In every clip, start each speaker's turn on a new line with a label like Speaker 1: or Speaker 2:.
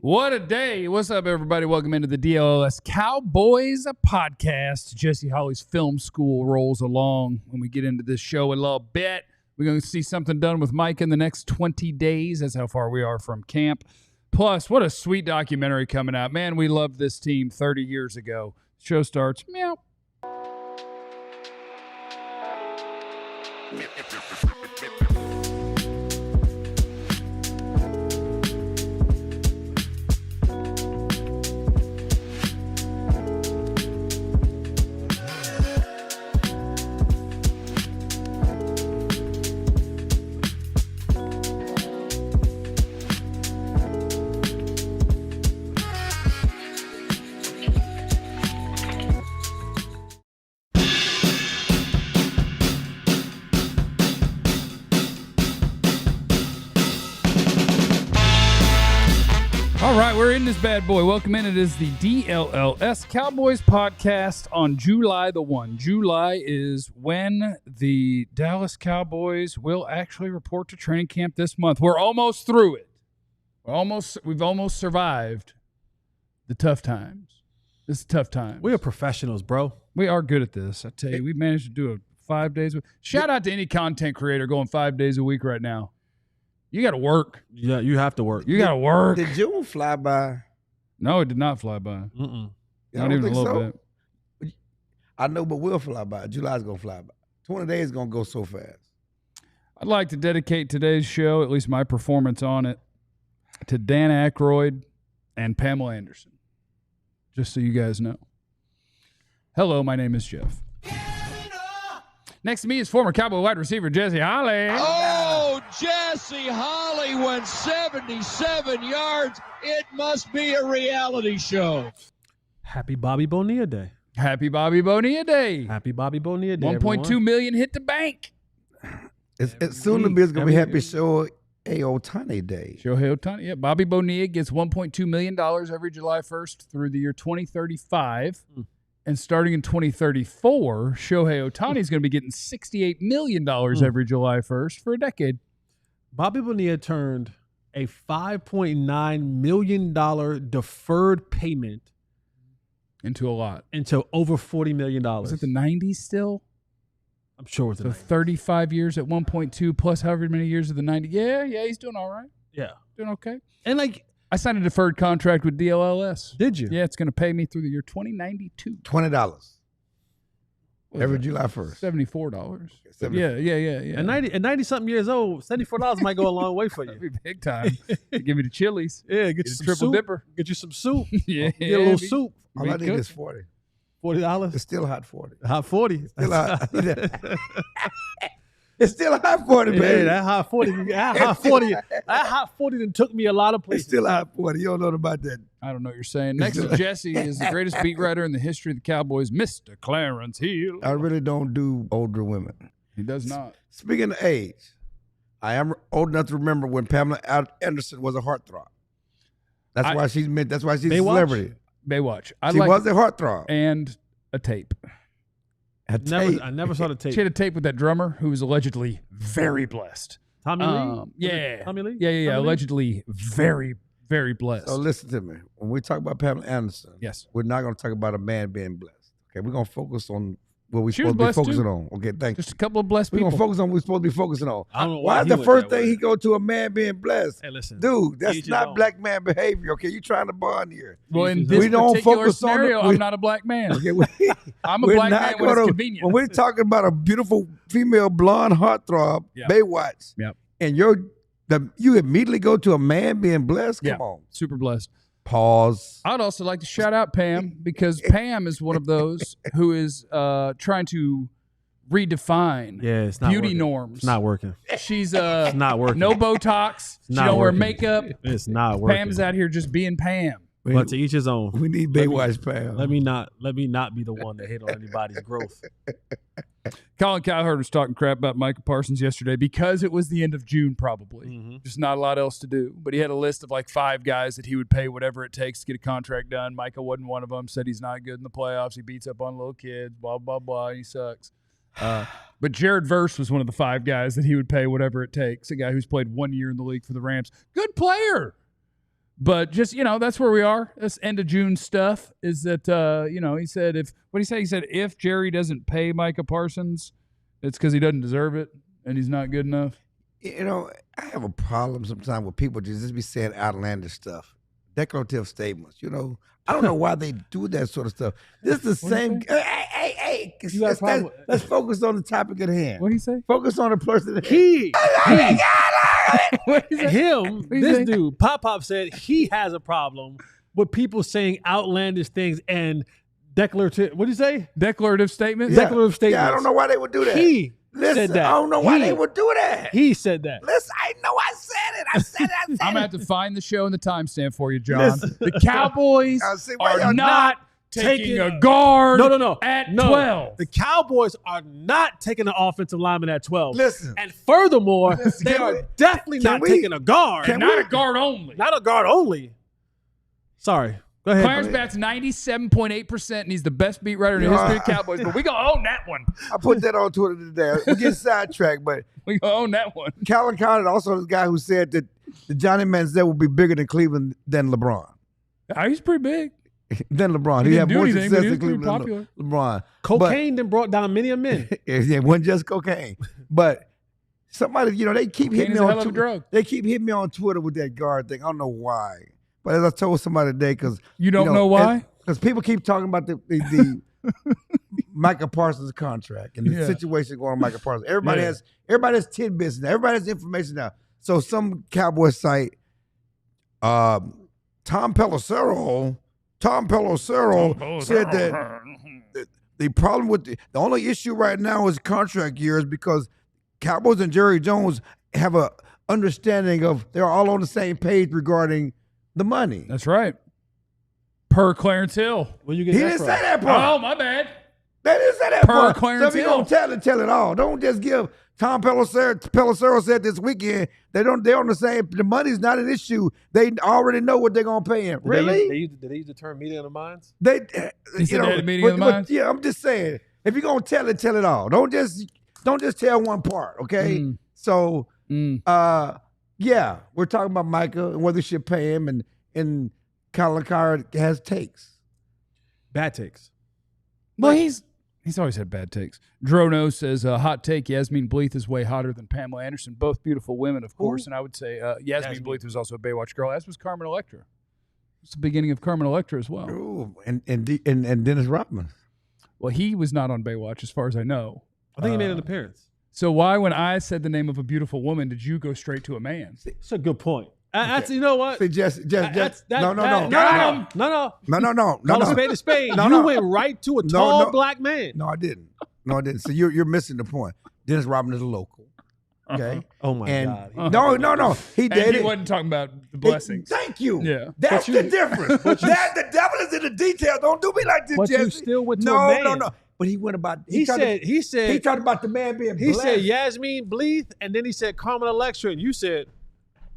Speaker 1: What a day. What's up, everybody? Welcome into the DLLS Cowboys podcast. Jesse Holley's film school rolls along. When we get into this show a little bit, we're going to see something done with Micah in the next 20 days. That's how far we are from camp. Plus, what a sweet documentary coming out. Man, we loved this team 30 years ago. Show starts. Meow. All right, we're in this bad boy. Welcome in. It is the DLLS Cowboys podcast on July the 1. July is when the Dallas Cowboys will actually report to training camp this month. We're almost through it. We've almost survived the tough times. This is tough times.
Speaker 2: We are professionals, bro.
Speaker 1: We are good at this. I tell you, we've managed to do it 5 days. Shout out to any content creator going 5 days a week right now. You got to work.
Speaker 2: Yeah, you have to work.
Speaker 1: You got to work.
Speaker 3: Did June fly by?
Speaker 1: No, it did not fly by. Not even a little bit.
Speaker 3: I know, but we'll fly by. July's going to fly by. 20 days is going to go so fast.
Speaker 1: I'd like to dedicate today's show, at least my performance on it, to Dan Aykroyd and Pamela Anderson, just so you guys know. Hello, my name is Jeff. Next to me is former Cowboy wide receiver Jesse Holley.
Speaker 4: Oh, Jesse Holley went 77 yards. It must be a reality show.
Speaker 2: Happy Bobby Bonilla Day.
Speaker 1: Happy Bobby Bonilla Day.
Speaker 2: Happy Bobby Bonilla Day.
Speaker 1: 1.2 million hit the bank.
Speaker 3: It's soon to be. It's going to be Happy Shohei Ohtani Day.
Speaker 1: Shohei Ohtani. Yeah, Bobby Bonilla gets $1.2 million every July 1st through the year 2035. And starting in 2034, Shohei Ohtani is going to be getting $68 million every July 1st for a decade.
Speaker 2: Bobby Bonilla turned a $5.9 million deferred payment
Speaker 1: into a lot.
Speaker 2: Into over $40 million.
Speaker 1: Was it the 90s still?
Speaker 2: I'm sure it's the 90s.
Speaker 1: 35 years at 1.2 plus however many years of the 90s. Yeah, he's doing all right.
Speaker 2: Yeah.
Speaker 1: Doing okay.
Speaker 2: And like,
Speaker 1: I signed a deferred contract with DLLS.
Speaker 2: Did you?
Speaker 1: Yeah, it's going to pay me through the year 2092.
Speaker 3: $20 every July 1st.
Speaker 1: $74.
Speaker 3: $74.
Speaker 1: Yeah.
Speaker 2: At 90-something years old, $74 might go a long way for you.
Speaker 1: That'd be big time. Give me the Chili's.
Speaker 2: Yeah, get you some
Speaker 1: triple
Speaker 2: soup.
Speaker 1: dipper.
Speaker 2: Get you some soup.
Speaker 1: Yeah.
Speaker 2: Get a little soup.
Speaker 3: All I need is $40.
Speaker 2: $40?
Speaker 3: It's still hot 40.
Speaker 2: Hot 40.
Speaker 3: Still hot. It's still a hot 40, baby.
Speaker 2: Yeah, that hot 40. That hot 40 that took me a lot of places.
Speaker 3: It's still a hot 40. You don't know about that.
Speaker 1: I don't know what you're saying. Next to Jesse is the greatest beat writer in the history of the Cowboys, Mr. Clarence Hill.
Speaker 3: I really don't do older women.
Speaker 1: He does not.
Speaker 3: Speaking of age, I am old enough to remember when Pamela Anderson was a heartthrob. That's why she's a celebrity.
Speaker 1: Baywatch.
Speaker 3: She was a heartthrob.
Speaker 1: And a tape.
Speaker 2: I never saw the tape.
Speaker 1: She had a tape with that drummer who was allegedly very blessed.
Speaker 2: Tommy Lee?
Speaker 1: Yeah.
Speaker 2: Tommy Lee?
Speaker 1: Yeah. Allegedly very, very blessed.
Speaker 3: So listen to me. When we talk about Pamela Anderson,
Speaker 1: yes,
Speaker 3: we're not going to talk about a man being blessed. Okay, we're going to focus on what we're
Speaker 1: she
Speaker 3: supposed to be focusing
Speaker 1: too.
Speaker 3: on. Okay, thank you.
Speaker 1: Just a couple of blessed
Speaker 3: we're
Speaker 1: people.
Speaker 3: We're going to focus on what we're supposed to be focusing on.
Speaker 2: I don't know
Speaker 3: why is the first thing he go to a man being blessed?
Speaker 2: Hey, listen.
Speaker 3: Dude, that's not black man behavior. Okay, you trying to bond here.
Speaker 1: Well, in this particular scenario, I'm not a black man. Okay, I'm a black man when it's convenient.
Speaker 3: When we're talking about a beautiful female blonde heartthrob, Baywatch, and you immediately go to a man being blessed? Come on.
Speaker 1: Super blessed.
Speaker 3: Pause.
Speaker 1: I'd also like to shout out Pam because Pam is one of those who is trying to redefine beauty norms.
Speaker 2: It's not working.
Speaker 1: She's
Speaker 2: it's not working.
Speaker 1: No Botox. She don't wear makeup.
Speaker 2: It's not working.
Speaker 1: Pam's out here just being Pam.
Speaker 2: But to each his own.
Speaker 3: We need Baywatch Pam.
Speaker 2: Let me not be the one that hit on anybody's growth.
Speaker 1: Colin Cowherd was talking crap about Micah Parsons yesterday because it was the end of June, probably. Just not a lot else to do. But he had a list of like 5 guys that he would pay whatever it takes to get a contract done. Micah wasn't one of them. Said he's not good in the playoffs. He beats up on little kids. Blah blah blah. He sucks. But Jared Verse was one of the 5 guys that he would pay whatever it takes. A guy who's played 1 year in the league for the Rams. Good player. But just, that's where we are. This end of June stuff is that, he said what did he say? He said if Jerry doesn't pay Micah Parsons, it's because he doesn't deserve it and he's not good enough.
Speaker 3: I have a problem sometimes with people just be saying outlandish stuff, declarative statements. I don't know why they do that sort of stuff. This is the same. Hey, let's focus on the topic at hand.
Speaker 1: What did he say?
Speaker 3: Focus on the person.
Speaker 2: This dude, Pop said he has a problem with people saying outlandish things and declarative. What did you say?
Speaker 1: Declarative statements.
Speaker 3: Yeah.
Speaker 2: Declarative statements.
Speaker 3: Yeah, I don't know why they would do that.
Speaker 2: He said that.
Speaker 3: I don't know why they would do that.
Speaker 2: He said that.
Speaker 3: Listen, I know I said it. I said it.
Speaker 1: I'm gonna have to find the show and the timestamp for you, John. The Cowboys are not taking a guard.
Speaker 2: No.
Speaker 1: At 12.
Speaker 2: The Cowboys are not taking an offensive lineman at 12.
Speaker 3: Listen.
Speaker 2: And furthermore, they are definitely not taking a guard.
Speaker 1: Not a guard only.
Speaker 2: Not a guard only. Sorry. Go ahead.
Speaker 1: Clarence bats 97.8%, and he's the best beat writer in the history of Cowboys. But we gonna own that one.
Speaker 3: I put that on Twitter today. We get sidetracked, but
Speaker 1: we gonna own that one.
Speaker 3: Colin Cowherd, also the guy who said that the Johnny Manziel will be bigger than Cleveland than LeBron.
Speaker 1: He's pretty big.
Speaker 3: Than LeBron. He had more success than Cleveland than LeBron.
Speaker 2: Cocaine then brought down many of men.
Speaker 3: It wasn't just cocaine. But somebody, they keep hitting me on Twitter. They keep hitting me on Twitter with that guard thing. I don't know why. But as I told somebody today, because
Speaker 1: you don't know why?
Speaker 3: Because people keep talking about the Micah Parsons contract and the situation going on with Micah Parsons. Everybody has tidbits now. Everybody has information now. So some Cowboy site, Tom Pelissero said that the problem with the only issue right now is contract years because Cowboys and Jerry Jones have a understanding of they're all on the same page regarding the money.
Speaker 1: That's right. Per Clarence Hill.
Speaker 3: He didn't say that part.
Speaker 1: Oh, my bad.
Speaker 3: They didn't say that part.
Speaker 1: Per Clarence
Speaker 3: Hill. So if you're going to tell it all. Don't just give Tom Pelissero said this weekend they're on the same. The money's not an issue. They already know what they're gonna pay him. Really?
Speaker 2: Did they use the term meeting of the minds?
Speaker 1: They said meeting of the minds.
Speaker 3: Yeah, I'm just saying. If you're gonna tell it all. Don't just tell one part. Okay. So, yeah, we're talking about Micah and whether they should pay him, and Colin Cowherd has takes.
Speaker 2: Bad takes.
Speaker 1: Well, he's always had bad takes. Drono says, hot take, Yasmin Bleeth is way hotter than Pamela Anderson. Both beautiful women, of course. And I would say Yasmin Bleeth was also a Baywatch girl, as was Carmen Electra. It's the beginning of Carmen Electra as well.
Speaker 3: Ooh, and Dennis Rodman.
Speaker 1: Well, he was not on Baywatch, as far as I know.
Speaker 2: I think he made an appearance.
Speaker 1: So why, when I said the name of a beautiful woman, did you go straight to a man?
Speaker 2: That's a good point. That's, you know what?
Speaker 3: See, Jesse, no.
Speaker 2: Spade to spade. You went right to a tall black man.
Speaker 3: No, I didn't. So you're missing the point. Dennis Rodman is a local. Okay.
Speaker 2: Oh my God.
Speaker 3: No. He did.
Speaker 1: He wasn't talking about the blessings.
Speaker 3: Thank you.
Speaker 1: Yeah.
Speaker 3: That's the difference. The devil is in the details. Don't do me like this, Jesse.
Speaker 2: But you still went to a man.
Speaker 3: No. But he went about.
Speaker 2: He
Speaker 3: talked about the man being.
Speaker 2: He
Speaker 3: blessed.
Speaker 2: said Yasmin Bleeth, and then he said Carmen Electra, and you said.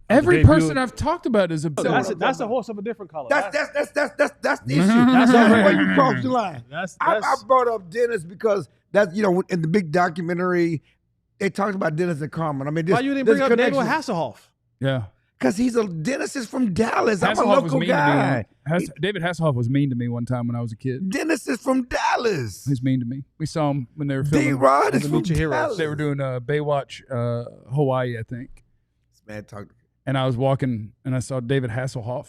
Speaker 1: Every person I've talked about is
Speaker 2: obsessed. That's a horse of a different color.
Speaker 3: That's the issue. That's why you crossed the line. I brought up Dennis because that's in the big documentary they talked about Dennis and Carmen. I mean,
Speaker 2: why you didn't bring up Daniel Hasselhoff?
Speaker 1: Yeah,
Speaker 3: because Dennis is from Dallas. I'm a local guy.
Speaker 1: David Hasselhoff was mean to me one time when I was a kid.
Speaker 3: Dennis is from Dallas.
Speaker 1: He's mean to me. We saw him when they were filming.
Speaker 3: D-Rod is from Dallas.
Speaker 1: They were doing Baywatch Hawaii, I think.
Speaker 3: This man talked.
Speaker 1: And I was walking, and I saw David Hasselhoff.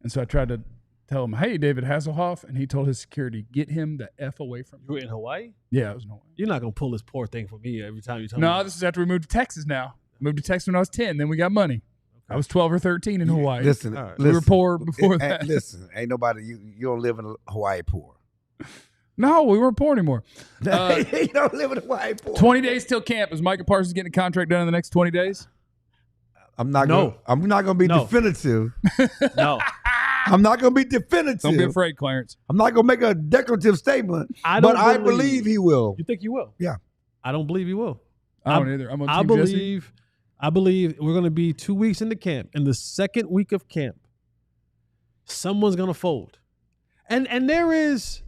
Speaker 1: And so I tried to tell him, hey, David Hasselhoff. And he told his security, get him the F away from me.
Speaker 2: You were in Hawaii?
Speaker 1: Yeah, I was in Hawaii.
Speaker 2: You're not going to pull this poor thing for me every time you tell me.
Speaker 1: No, this is after we moved to Texas now. Moved to Texas when I was 10. Then we got money. Okay. I was 12 or 13 in Hawaii.
Speaker 3: Listen,
Speaker 1: we were poor before that.
Speaker 3: Listen, ain't nobody, you don't live in Hawaii poor.
Speaker 1: No, we weren't poor anymore.
Speaker 3: You don't live in Hawaii poor.
Speaker 1: 20 days till camp. Is Micah Parsons getting a contract done in the next 20 days?
Speaker 3: I'm not going to be definitive.
Speaker 2: No.
Speaker 3: I'm not going to be definitive.
Speaker 1: Don't be afraid, Clarence.
Speaker 3: I'm not going to make a declarative statement, I believe he will.
Speaker 2: You think he will?
Speaker 3: Yeah.
Speaker 2: I don't believe he will.
Speaker 1: I don't either. I'm on
Speaker 2: I believe we're going to be 2 weeks into camp. In the second week of camp, someone's going to fold. And there is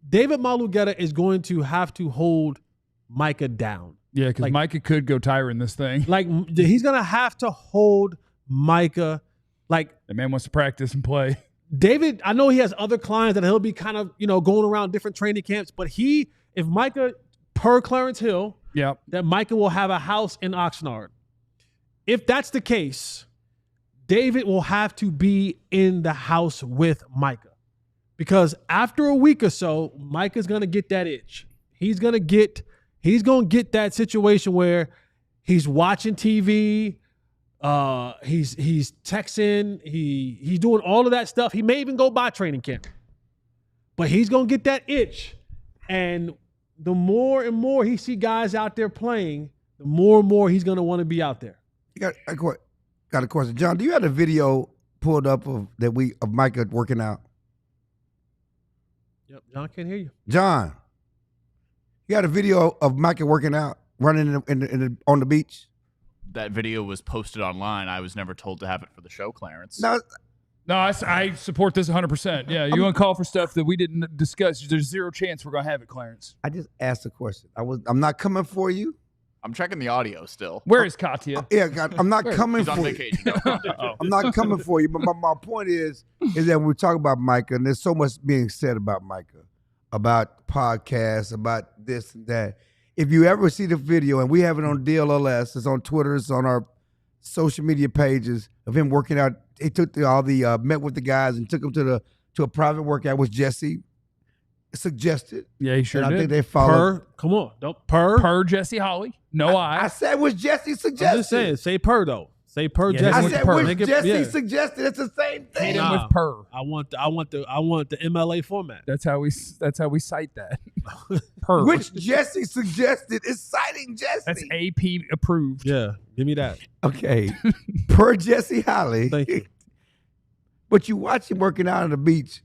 Speaker 2: David Malugeta is going to have to hold Micah down.
Speaker 1: Yeah, because Micah could go Tyron this thing.
Speaker 2: Like, he's going to have to hold Micah. Like,
Speaker 1: The man wants to practice and play.
Speaker 2: David, I know he has other clients that he'll be kind of, going around different training camps, but if Micah, per Clarence Hill,
Speaker 1: Yep.
Speaker 2: that Micah will have a house in Oxnard. If that's the case, David will have to be in the house with Micah. Because after a week or so, Micah's going to get that itch. He's going to get that situation where he's watching TV, he's texting, he's doing all of that stuff. He may even go by training camp. But he's going to get that itch. And the more and more he see guys out there playing, the more and more he's going to want to be out there.
Speaker 3: You got a question. John, do you have a video pulled up of Micah working out?
Speaker 2: Yep, John can't hear you.
Speaker 3: John, you got a video of Micah working out, running on the beach?
Speaker 5: That video was posted online. I was never told to have it for the show, Clarence.
Speaker 1: No, I support this 100%. Yeah, you want to call for stuff that we didn't discuss. There's zero chance we're going to have it, Clarence.
Speaker 3: I just asked a question. I'm not coming for you.
Speaker 5: I'm checking the audio still.
Speaker 1: Where is Katya?
Speaker 3: Yeah, God, I'm not coming
Speaker 5: He's
Speaker 3: for
Speaker 5: on
Speaker 3: you.
Speaker 5: vacation. No.
Speaker 3: I'm not coming for you. But my point is that when we talk about Micah, and there's so much being said about Micah, about podcasts, about this and that. If you ever see the video, and we have it on DLLS, it's on Twitter, it's on our social media pages of him working out. He took met with the guys and took them to a private workout, which Jesse suggested.
Speaker 1: Yeah, he sure
Speaker 3: and
Speaker 1: did.
Speaker 3: I think they followed.
Speaker 2: Come on. Don't per
Speaker 1: Jesse Holley. No,
Speaker 3: I said was Jesse suggested.
Speaker 2: I'm just saying, say per though. Say per
Speaker 1: Yeah,
Speaker 2: Jesse.
Speaker 3: I
Speaker 1: with
Speaker 3: said
Speaker 1: per.
Speaker 3: was Jesse suggested. It's the same
Speaker 1: Hit
Speaker 3: thing.
Speaker 1: him with per.
Speaker 2: I want the MLA format.
Speaker 1: That's how we cite that. Per.
Speaker 3: Which Jesse suggested is citing Jesse.
Speaker 1: That's AP approved.
Speaker 2: Yeah, give me that.
Speaker 3: Okay. Per Jesse Holley.
Speaker 2: Thank you.
Speaker 3: But you watch him working out on the beach,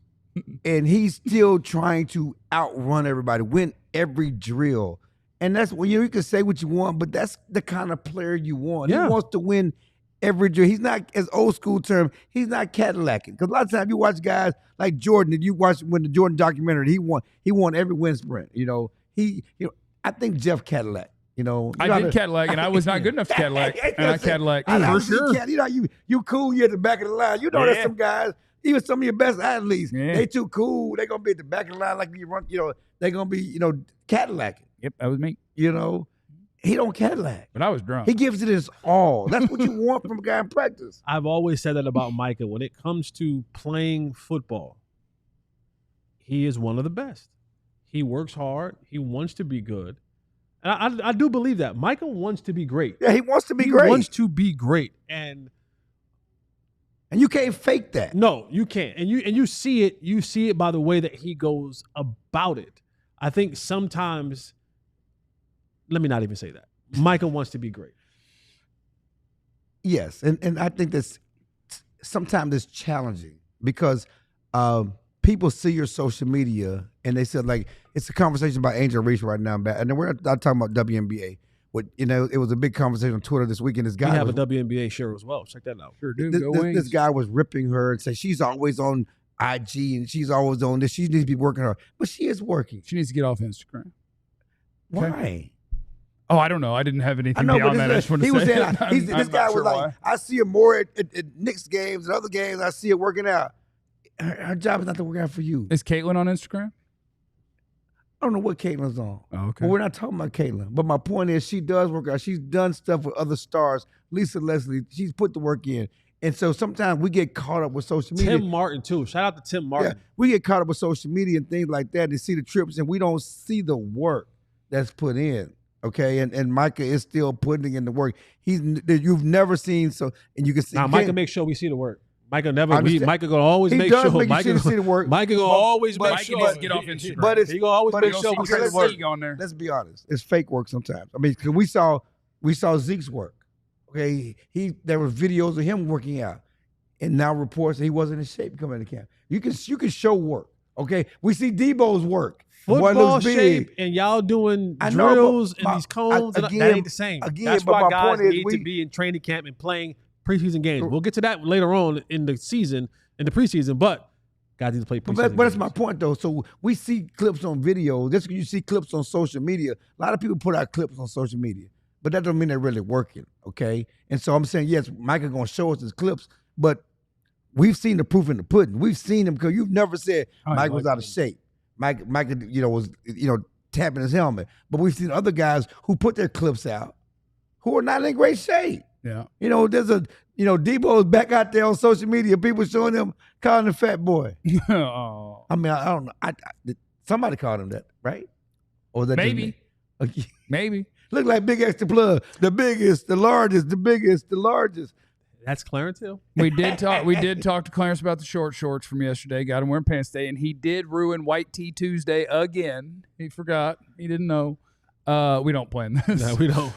Speaker 3: and he's still trying to outrun everybody, win every drill. And that's when you can say what you want, but that's the kind of player you want.
Speaker 2: Yeah.
Speaker 3: He wants to win every drill. He's not, as old school term, he's not Cadillacing. Because a lot of times you watch guys like Jordan, and you watch when the Jordan documentary, he won every wind sprint. I think Jeff Cadillac.
Speaker 1: I did Cadillac, and I was not good enough to Cadillac, and I Cadillac for sure.
Speaker 3: You cool. You at the back of the line. There's some guys, even some of your best athletes.
Speaker 1: Yeah.
Speaker 3: They too cool. They gonna be at the back of the line like you run. They gonna be Cadillacing.
Speaker 1: Yep, that was me.
Speaker 3: He don't Cadillac.
Speaker 1: But I was drunk.
Speaker 3: He gives it his all. That's what you want from a guy in practice.
Speaker 2: I've always said that about Micah. When it comes to playing football, he is one of the best. He works hard. He wants to be good. And I do believe that. Micah wants to be great.
Speaker 3: Yeah, he wants to be great.
Speaker 2: He wants to be great. And
Speaker 3: you can't fake that.
Speaker 2: no, you can't. And you see it. You see it by the way that he goes about it. I think sometimes, let me not even say that. Micah wants to be great.
Speaker 3: Yes, and I think that's sometimes it's challenging because people see your social media and they said like it's a conversation about Angel Reese right now, and then we're not talking about WNBA. It was a big conversation on Twitter this weekend. This guy
Speaker 2: We have a WNBA shirt as well. Check that out.
Speaker 1: Sure do.
Speaker 3: This guy was ripping her and said she's always on IG and she's always on this. She needs to be working hard, but she is working.
Speaker 1: She needs to get off Instagram.
Speaker 3: Why?
Speaker 1: Oh, I don't know. I didn't have anything
Speaker 3: I know,
Speaker 1: beyond
Speaker 3: but
Speaker 1: that. I just wanted
Speaker 3: he
Speaker 1: to
Speaker 3: was
Speaker 1: say
Speaker 3: saying
Speaker 1: that.
Speaker 3: this
Speaker 1: I'm
Speaker 3: guy
Speaker 1: not sure
Speaker 3: was like,
Speaker 1: why.
Speaker 3: I see her more at Knicks games and other games. I see her working out. Her job is not to work out for you.
Speaker 1: Is Caitlin on Instagram?
Speaker 3: I don't know what Caitlin's on.
Speaker 1: Oh, okay.
Speaker 3: But we're not talking about Caitlin. But my point is she does work out. She's done stuff with other stars. Lisa Leslie, she's put the work in. And so sometimes we get caught up with social media.
Speaker 2: Tim Martin, too. Shout out to Tim Martin.
Speaker 3: Yeah, we get caught up with social media and things like that and see the trips and we don't see the work that's put in. Okay, and Micah is still putting in the work. You've never seen and you can see.
Speaker 2: Now, Micah makes sure we see the work. Micah Micah gonna always
Speaker 3: He
Speaker 2: make
Speaker 3: does
Speaker 2: sure.
Speaker 3: make
Speaker 2: Micah
Speaker 3: sure to see the work.
Speaker 2: Micah gonna always make
Speaker 1: Micah
Speaker 2: sure.
Speaker 1: needs to get off Instagram.
Speaker 3: But
Speaker 2: he gonna always make sure we see the work.
Speaker 1: on there.
Speaker 3: Let's be honest. It's fake work sometimes. I mean, because we saw Zeke's work. Okay, there were videos of him working out, and now reports that he wasn't in shape coming to camp. You can show work. Okay, we see Debo's work.
Speaker 2: Football shape and y'all doing drills and these cones. That ain't the same. That's
Speaker 3: but
Speaker 2: why
Speaker 3: my
Speaker 2: guys
Speaker 3: point is
Speaker 2: need to be in training camp and playing preseason games. We'll get to that later on in the season, in the preseason, but guys need to play preseason
Speaker 3: But that's
Speaker 2: games.
Speaker 3: my point, though. So we see clips on video. This you see clips on social media. A lot of people put out clips on social media. but that doesn't mean they're really working, okay? And so I'm saying, yes, Micah going to show us his clips, but we've seen the proof in the pudding. We've seen him because you've never said Mike was out of shape. Micah, was, tapping his helmet. But we've seen other guys who put their clips out who are not in great shape.
Speaker 1: Yeah.
Speaker 3: There's Debo's back out there on social media. People showing him calling him fat boy.
Speaker 1: Oh.
Speaker 3: I mean, I don't know. Somebody called him that, right? Or was that
Speaker 1: Maybe.
Speaker 3: just me?
Speaker 1: Maybe.
Speaker 3: Look like Big Extra Plug. The biggest, the largest, the biggest, the largest.
Speaker 2: That's Clarence Hill.
Speaker 1: We did talk to Clarence about the short shorts from yesterday. Got him wearing pants today, and he did ruin White Tea Tuesday again. He forgot. He didn't know. We don't plan this.
Speaker 2: No, we don't.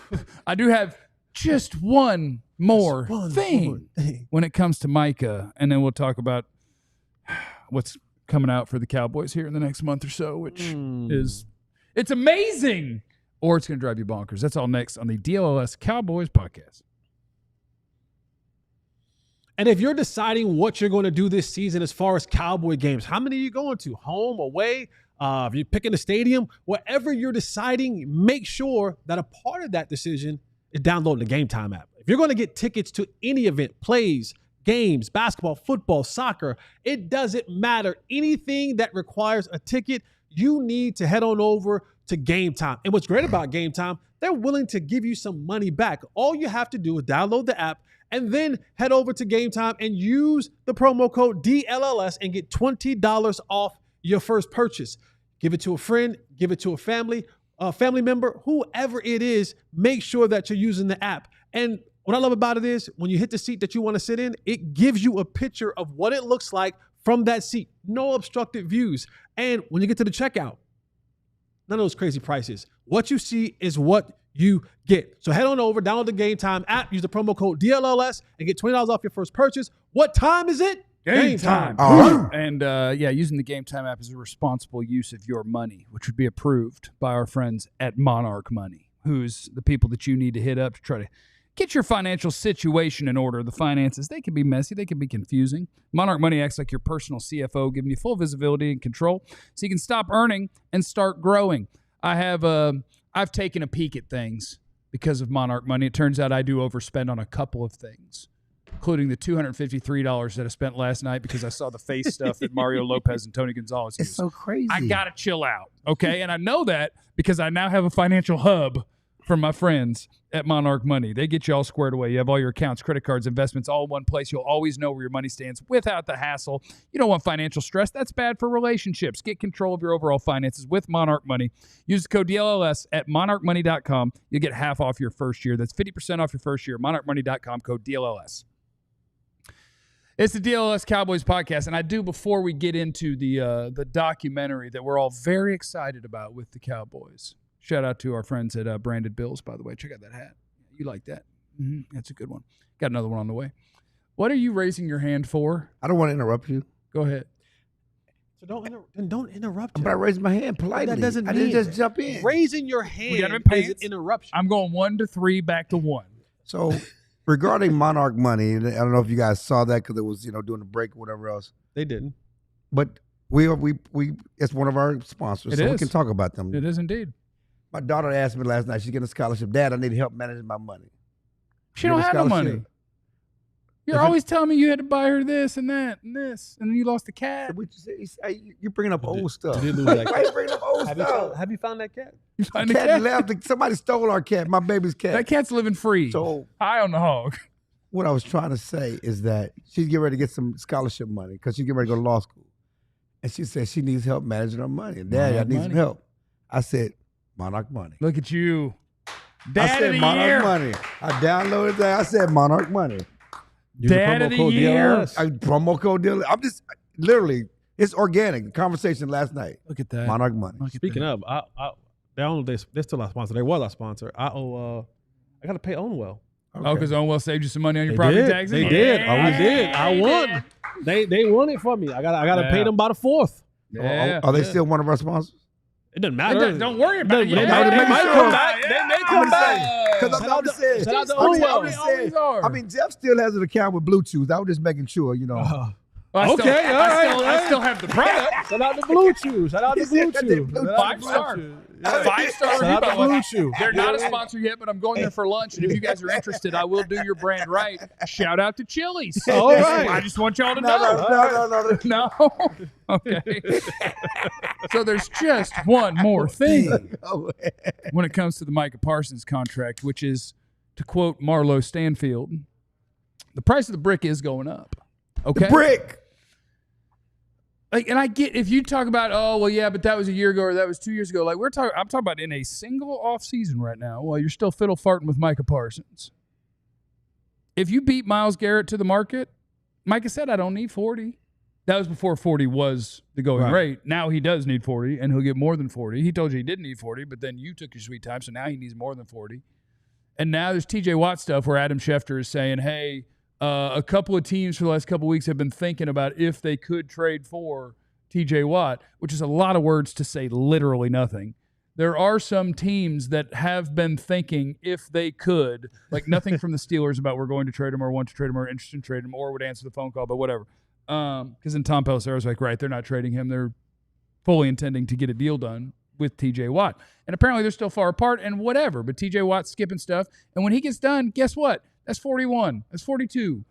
Speaker 1: I do have just one more thing when it comes to Micah, and then we'll talk about what's coming out for the Cowboys here in the next month or so, which is it's amazing, or it's going to drive you bonkers. That's all next on the DLLS Cowboys podcast.
Speaker 2: And if you're deciding what you're going to do this season as far as Cowboy games, how many are you going to? Home, away? If you're picking a stadium, whatever you're deciding, make sure that a part of that decision is downloading the Game Time app. If you're going to get tickets to any event, plays, games, basketball, football, soccer, it doesn't matter. Anything that requires a ticket, you need to head on over to Game Time. And what's great about Game Time, they're willing to give you some money back. All you have to do is download the app and then head over to Game Time and use the promo code DLLS and get $20 off your first purchase. Give it to a friend, give it to a family member, whoever it is, make sure that you're using the app. And what I love about it is when you hit the seat that you want to sit in, it gives you a picture of what it looks like from that seat. No obstructed views. And when you get to the checkout, none of those crazy prices. What you see is what you get. So head on over, download the Game Time app, use the promo code DLLS, and get $20 off your first purchase. What time is it? Game time.
Speaker 1: And using the Game Time app is a responsible use of your money, which would be approved by our friends at Monarch Money, who's the people that you need to hit up to try to get your financial situation in order. The finances, they can be messy, they can be confusing. Monarch Money acts like your personal CFO, giving you full visibility and control so you can stop earning and start growing. I've taken a peek at things because of Monarch Money. It turns out I do overspend on a couple of things, including the $253 that I spent last night because I saw the face stuff that Mario Lopez and Tony Gonzalez used.
Speaker 3: It's so crazy.
Speaker 1: I got to chill out, okay? And I know that because I now have a financial hub from my friends at Monarch Money. They get you all squared away. You have all your accounts, credit cards, investments all in one place. You'll always know where your money stands without the hassle. You don't want financial stress. That's bad for relationships. Get control of your overall finances with Monarch Money. Use the code DLLS at monarchmoney.com. You'll get half off your first year. That's 50% off your first year. monarchmoney.com, code DLLS. It's the DLLS Cowboys podcast, and I do, before we get into the documentary that we're all very excited about with the Cowboys. Shout out to our friends at Branded Bills, by the way. Check out that hat. You like that? Mm-hmm. That's a good one. Got another one on the way. What are you raising your hand for?
Speaker 3: I don't want to interrupt you.
Speaker 1: Go ahead.
Speaker 2: So don't interrupt.
Speaker 3: But I raised my hand politely.
Speaker 2: That doesn't mean
Speaker 3: I didn't just jump in.
Speaker 2: Raising your hand is an interruption.
Speaker 1: I'm going 1 to 3, back to 1.
Speaker 3: So regarding Monarch Money, I don't know if you guys saw that because it was during the break or whatever else.
Speaker 2: They didn't.
Speaker 3: But we it's one of our sponsors, we can talk about them.
Speaker 1: It is indeed.
Speaker 3: My daughter asked me last night, she's getting a scholarship. Dad, I need help managing my money.
Speaker 1: She don't have no money. You're always telling me you had to buy her this and that and this, and then you lost the cat.
Speaker 3: You're bringing up old stuff.
Speaker 2: Did lose that
Speaker 3: Why are you bringing up old stuff?
Speaker 2: Have you found that cat?
Speaker 1: You find
Speaker 3: The
Speaker 1: the
Speaker 3: cat
Speaker 1: cat?
Speaker 3: left. Somebody stole our cat, my baby's cat.
Speaker 1: That cat's living free.
Speaker 3: So
Speaker 1: high on the hog.
Speaker 3: what I was trying to say is that she's getting ready to get some scholarship money because she's getting ready to go to law school. And she said she needs help managing her money. And Dad, I need some help. I said, Monarch Money.
Speaker 1: Look at you.
Speaker 3: I said Monarch Money. I downloaded that. I said Monarch Money.
Speaker 1: Dad of the year.
Speaker 3: Promo code DLLS. I'm just literally, it's organic. Conversation last night.
Speaker 1: Look at that.
Speaker 3: Monarch Money.
Speaker 2: Speaking of, they're still our sponsor. They was our sponsor. I got to pay Ownwell.
Speaker 3: Okay.
Speaker 1: Oh, because Ownwell saved you some money on your property taxes?
Speaker 2: They did. Oh, we did. I won. They won it for me. I got to pay them by the 4th.
Speaker 1: Yeah.
Speaker 3: Are they still one of our sponsors?
Speaker 2: It doesn't matter.
Speaker 1: Don't worry about it.
Speaker 2: They might come back. They may come back.
Speaker 3: Because I'm just saying.
Speaker 1: Shout out to Ownwell.
Speaker 3: I mean, Jeff still has an account with Bluetooth. I was just making sure,
Speaker 1: I still,
Speaker 2: Okay, all right.
Speaker 1: I still have the product.
Speaker 2: Shout out to Blue Chew. Shout out to Blue Chew.
Speaker 1: 5-star. 5-star
Speaker 2: Shout out to
Speaker 1: review.
Speaker 2: Blue Chew.
Speaker 1: They're not a sponsor yet, but I'm going there for lunch. And if you guys are interested, I will do your brand right. Shout out to Chili's.
Speaker 2: All right.
Speaker 1: I just want y'all to
Speaker 3: No.
Speaker 1: know. No. Okay. So there's just one more thing when it comes to the Micah Parsons contract, which is, to quote Marlo Stanfield, the price of the brick is going up. Okay.
Speaker 3: Brick.
Speaker 1: Like, and I get if you talk about, oh well, yeah, but that was a year ago or that was 2 years ago. Like I'm talking about in a single off season right now. While you're still fiddle farting with Micah Parsons. If you beat Myles Garrett to the market, Micah said, I don't need 40. That was before 40 was the going rate. Now he does need 40, and he'll get more than 40. He told you he didn't need 40, but then you took your sweet time, so now he needs more than 40. And now there's TJ Watt stuff where Adam Schefter is saying, hey, a couple of teams for the last couple of weeks have been thinking about if they could trade for TJ Watt, which is a lot of words to say literally nothing. There are some teams that have been thinking if they could, like nothing from the Steelers about we're going to trade him or want to trade him or interested in trading him or would answer the phone call, but whatever. Because then Tom Pelissero was like, right, they're not trading him. They're fully intending to get a deal done with TJ Watt. And apparently they're still far apart and whatever, but TJ Watt's skipping stuff. And when he gets done, guess what? That's 41. That's 42.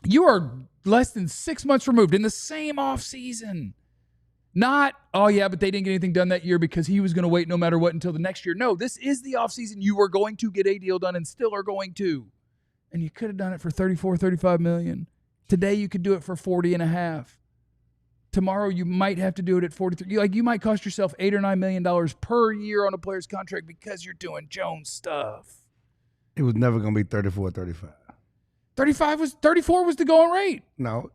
Speaker 1: You are less than 6 months removed in the same offseason. Not, oh, yeah, but they didn't get anything done that year because he was going to wait no matter what until the next year. No, this is the offseason. You were going to get a deal done and still are going to. And you could have done it for $34, $35 million. Today you could do it for 40 and a half. Tomorrow you might have to do it at 43. Like you might cost yourself $8 or $9 million per year on a player's contract because you're doing Jones stuff.
Speaker 3: It was never going to be 34, 35.
Speaker 1: 34 was the going rate.
Speaker 3: No.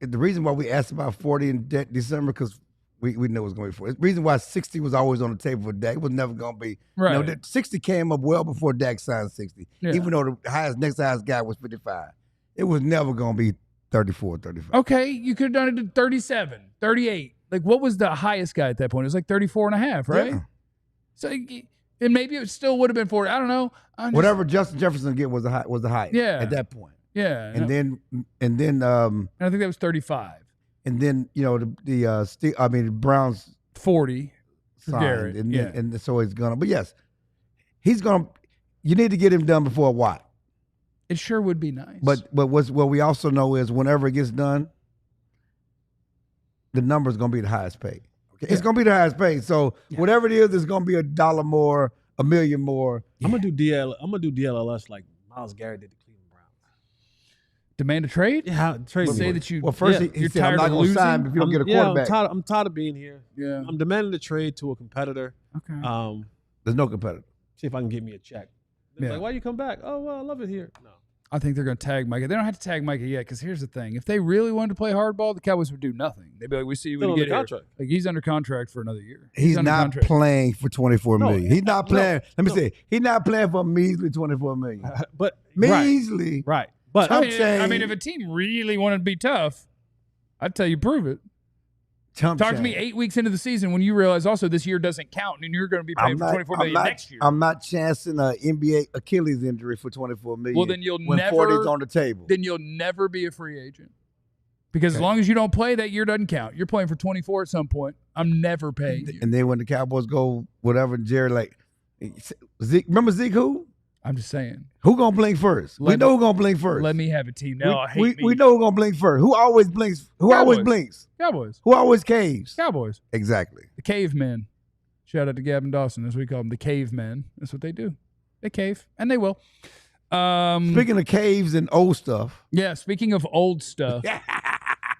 Speaker 3: The reason why we asked about 40 in December, because we knew it was going to be 40. The reason why 60 was always on the table for Dak, it was never going to be.
Speaker 1: Right.
Speaker 3: You know, 60 came up well before Dak signed 60, even though the next highest guy was 55. It was never going to be 34, 35.
Speaker 1: Okay, you could have done it at 37, 38. Like, what was the highest guy at that point? It was like 34 and a half, right?
Speaker 3: Yeah.
Speaker 1: So, and maybe it still would have been 40. I don't know.
Speaker 3: Whatever Justin Jefferson get was the highest at that point.
Speaker 1: Yeah.
Speaker 3: And then
Speaker 1: and I think that was 35.
Speaker 3: And then, you know, the Browns
Speaker 1: 40 for
Speaker 3: signed,
Speaker 1: Garrett.
Speaker 3: and so he's gonna. But yes, he's gonna. You need to get him done before Watt.
Speaker 1: It sure would be nice.
Speaker 3: But what we also know is whenever it gets done, the number is gonna be the highest paid. Okay? It's gonna be the highest paid. So whatever it is, it's gonna be $1 more, $1 million more.
Speaker 2: I'm gonna do DLLS like Myles Garrett did the Cleveland Browns.
Speaker 1: Demand a trade?
Speaker 2: Yeah, trade.
Speaker 1: Say that you.
Speaker 3: Well, first he
Speaker 1: you're
Speaker 3: said,
Speaker 1: tired
Speaker 3: I'm not
Speaker 1: of
Speaker 3: gonna
Speaker 1: losing.
Speaker 3: sign if you don't get a quarterback.
Speaker 2: I'm tired of being here.
Speaker 1: Yeah.
Speaker 2: I'm demanding a trade to a competitor.
Speaker 1: Okay.
Speaker 3: There's no competitor.
Speaker 2: See if I can get me a check. They're like, why you come back? Oh, well, I love it here. No.
Speaker 1: I think they're going to tag Micah. They don't have to tag Micah yet because here's the thing. If they really wanted to play hardball, the Cowboys would do nothing. They'd be like, we see you when you get here. Like, he's under contract for another year.
Speaker 3: He's
Speaker 1: under
Speaker 3: not
Speaker 1: contract.
Speaker 3: playing for $24 million. He's not playing.
Speaker 2: No,
Speaker 3: let me say, he's not playing for a measly $24 million.
Speaker 2: But
Speaker 3: measly.
Speaker 2: Right. But
Speaker 1: I mean, if a team really wanted to be tough, I'd tell you prove it. Talk to me 8 weeks into the season when you realize also this year doesn't count and you're going to be paying for $24 million next year.
Speaker 3: I'm not chancing an NBA Achilles injury for $24 million.
Speaker 1: Well, then
Speaker 3: when 40's on the table.
Speaker 1: Then you'll never be a free agent. Because as long as you don't play, that year doesn't count. You're playing for 24 at some point. I'm never paying you.
Speaker 3: And then when the Cowboys go whatever, Jerry Zeke, remember Zeke who?
Speaker 1: I'm just saying.
Speaker 3: Who gonna blink first? We know who gonna blink first.
Speaker 1: Let me have a team now.
Speaker 3: We know who gonna blink first. Who always blinks? Who always blinks?
Speaker 1: Cowboys.
Speaker 3: Who always caves?
Speaker 1: Cowboys.
Speaker 3: Exactly.
Speaker 1: The cavemen. Shout out to Gavin Dawson. That's what we call them. The cavemen. That's what they do. They cave, and they will.
Speaker 3: Speaking of caves and old stuff.
Speaker 1: Yeah. Speaking of old stuff.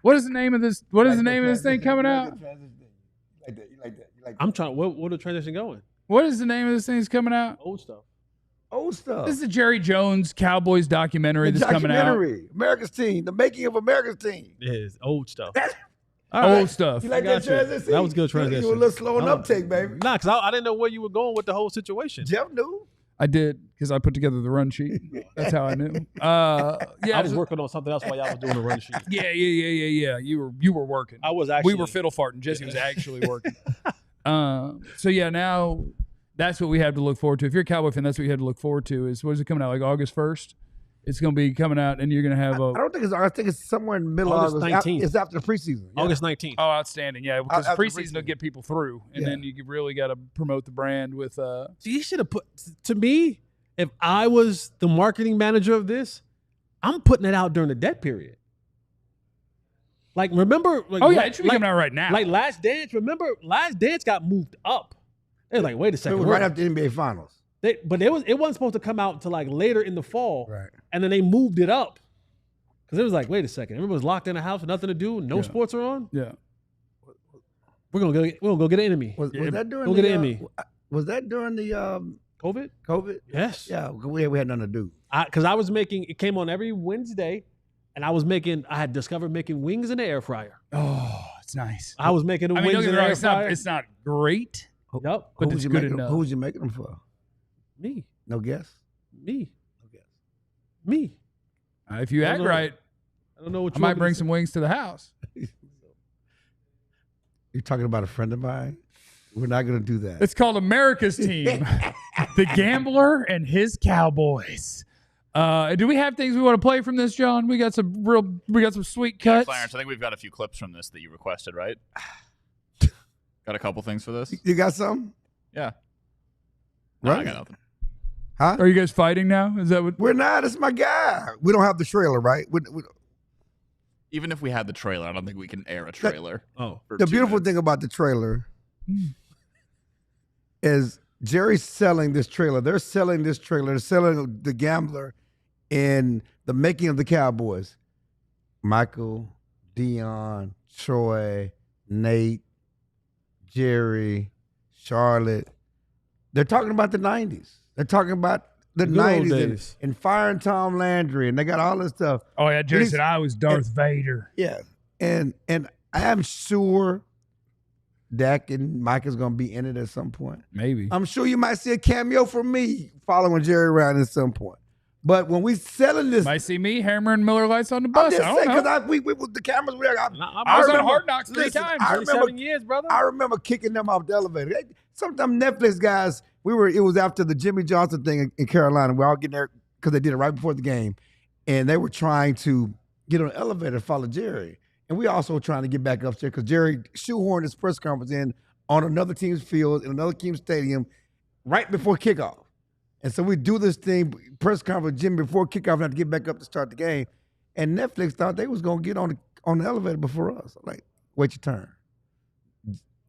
Speaker 1: What is the name of this? What is the name of this thing coming out?
Speaker 3: You like that.
Speaker 2: I'm trying. Where the transition going?
Speaker 1: What is the name of this thing that's coming out?
Speaker 2: Old stuff.
Speaker 3: Old stuff.
Speaker 1: This is the Jerry Jones Cowboys documentary that's coming out.
Speaker 3: America's Team. The making of America's Team.
Speaker 2: It is old stuff.
Speaker 1: Old stuff.
Speaker 3: You like that transition?
Speaker 2: That was good transition.
Speaker 3: You were a little slow on uptake, baby.
Speaker 2: Nah, because I didn't know where you were going with the whole situation.
Speaker 3: Jeff knew.
Speaker 1: I did because I put together the run sheet. That's how I knew.
Speaker 2: I was working on something else while y'all was doing the run sheet.
Speaker 1: Yeah. You were working.
Speaker 2: I was actually.
Speaker 1: We were fiddle farting. Jesse was actually working. So yeah, now that's what we have to look forward to. If you're a Cowboy fan, that's what you have to look forward to. Is what is it coming out like August 1st? It's going to be coming out, and you're going to have
Speaker 3: I don't think it's. I think it's somewhere in the middle of
Speaker 2: August 19th.
Speaker 3: It's after the preseason. Yeah.
Speaker 2: August 19th.
Speaker 1: Oh, outstanding! Yeah, because
Speaker 3: After
Speaker 1: preseason will get people through, and then you really got to promote the brand with.
Speaker 2: So you should have put. To me, if I was the marketing manager of this, I'm putting it out during the dead period. Like, remember? Like,
Speaker 1: it should be coming out right now.
Speaker 2: Like Last Dance. Remember, Last Dance got moved up. They're like, wait a
Speaker 3: It
Speaker 2: second.
Speaker 3: was right after the NBA Finals.
Speaker 2: It wasn't supposed to come out until like later in the fall,
Speaker 3: Right.
Speaker 2: And then they moved it up because it was like, wait a second, everyone was locked in the house, nothing to do, no
Speaker 1: Yeah.
Speaker 2: sports are on.
Speaker 1: Yeah.
Speaker 2: We're gonna go get an Emmy.
Speaker 3: Was that during
Speaker 2: Go
Speaker 3: the
Speaker 2: get an Emmy.
Speaker 3: Was that during the
Speaker 2: COVID?
Speaker 3: COVID?
Speaker 2: Yes.
Speaker 3: Yeah, we had nothing to do.
Speaker 2: Because I was making it came on every Wednesday, and I had discovered making wings in the air fryer.
Speaker 1: Oh, it's nice.
Speaker 2: I was making the
Speaker 1: I mean,
Speaker 2: wings
Speaker 1: don't get
Speaker 2: in
Speaker 1: me
Speaker 2: the
Speaker 1: wrong,
Speaker 2: air
Speaker 1: it's
Speaker 2: fryer.
Speaker 1: not great,
Speaker 2: Yep.
Speaker 1: but
Speaker 3: Who
Speaker 1: it's
Speaker 3: was you
Speaker 1: good
Speaker 3: making?
Speaker 1: enough.
Speaker 3: Who was you making them for?
Speaker 2: Me.
Speaker 3: No guess.
Speaker 2: Me.
Speaker 3: No guess.
Speaker 2: Me.
Speaker 1: If you
Speaker 2: I
Speaker 1: act
Speaker 2: don't know.
Speaker 1: right,
Speaker 2: I don't know what
Speaker 1: I
Speaker 2: you
Speaker 1: might
Speaker 2: want me
Speaker 1: bring
Speaker 2: to
Speaker 1: some wings to the house.
Speaker 3: You're talking about a friend of mine? We're not going to do that.
Speaker 1: It's called America's Team, the Gambler and his Cowboys. Do we have things we want to play from this, John? We got some sweet cuts.
Speaker 5: Clarence, I think we've got a few clips from this that you requested, right? Got a couple things for this?
Speaker 3: You got something?
Speaker 5: Yeah. No, I
Speaker 3: Right.
Speaker 5: got nothing.
Speaker 3: Huh?
Speaker 1: Are you guys fighting now? Is that what?
Speaker 3: We're not. It's my guy. We don't have the trailer, right?
Speaker 5: Even if we had the trailer, I don't think we can air a trailer.
Speaker 2: Oh.
Speaker 5: for
Speaker 3: The
Speaker 5: 2
Speaker 3: beautiful
Speaker 5: minutes.
Speaker 3: thing about the trailer is Jerry's selling this trailer. They're selling this trailer. They're selling The Gambler in the making of the Cowboys. Michael, Dion, Troy, Nate, Jerry, Charlotte. They're talking about the 90s. They're talking about the
Speaker 2: Good old
Speaker 3: 90s
Speaker 2: days.
Speaker 3: and firing Tom Landry, and they got all this stuff.
Speaker 1: Oh yeah, Jerry
Speaker 3: He's-
Speaker 1: said I was Darth Vader.
Speaker 3: Yeah, and I am sure Dak and Mike is going to be in it at some point.
Speaker 1: Maybe.
Speaker 3: I'm sure you might see a cameo from me following Jerry around at some point. But when we selling this,
Speaker 1: Might see me hammering Miller Lights on the
Speaker 3: I'm
Speaker 1: bus.
Speaker 3: just
Speaker 1: I
Speaker 3: saying
Speaker 1: don't know.
Speaker 3: because we the cameras were there.
Speaker 1: I was on
Speaker 3: remember-
Speaker 1: Hard Knocks 3
Speaker 3: listen,
Speaker 1: times.
Speaker 3: I
Speaker 2: 27
Speaker 3: remember,
Speaker 2: years, brother.
Speaker 3: I remember kicking them off the elevator. Sometimes Netflix guys, it was after the Jimmy Johnson thing in Carolina. We're all getting there because they did it right before the game. And they were trying to get on the elevator to follow Jerry. And we also trying to get back upstairs because Jerry shoehorned his press conference in on another team's field in another team's stadium right before kickoff. And so we do this thing, press conference, Jimmy, before kickoff, and have to get back up to start the game. And Netflix thought they was going to get on the elevator before us. I'm like, wait your turn.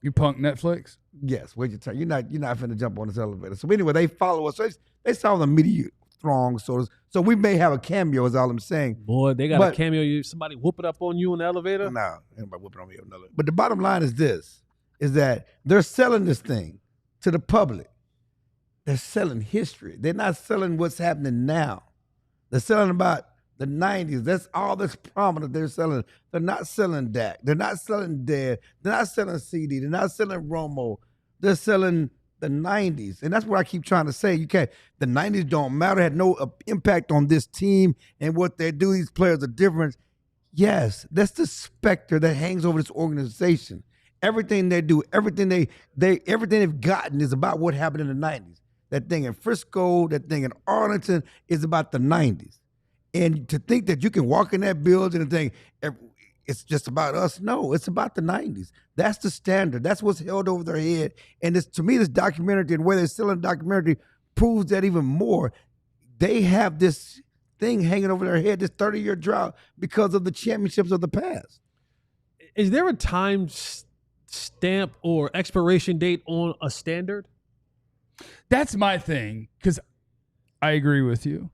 Speaker 1: You punk Netflix.
Speaker 3: Yes, wait your turn. You're not finna jump on this elevator. So anyway, they follow us. So they saw the media throng. So we may have a cameo, is all I'm saying.
Speaker 2: Boy, they got
Speaker 3: But-
Speaker 2: a cameo. You somebody whoop it up on you in the elevator.
Speaker 3: No, anybody whooping on me. No. But the bottom line is this, is that they're selling this thing to the public. They're selling history. They're not selling what's happening now. They're selling about the 90s. That's all that's prominent they're selling. They're not selling Dak. They're not selling Dad. They're not selling CD. They're not selling Romo. They're selling the 90s. And that's what I keep trying to say. The 90s don't matter, had no impact on this team and what they do. These players are different. Yes, that's the specter that hangs over this organization. Everything they do, everything they've gotten is about what happened in the 90s. That thing in Frisco, that thing in Arlington is about the 90s. And to think that you can walk in that building and think it's just about us, no, it's about the 90s. That's the standard. That's what's held over their head. And to me, this documentary and where they're selling the documentary proves that even more. They have this thing hanging over their head, this 30-year drought, because of the championships of the past.
Speaker 2: Is there a time stamp or expiration date on a standard?
Speaker 1: That's my thing, because I agree with you.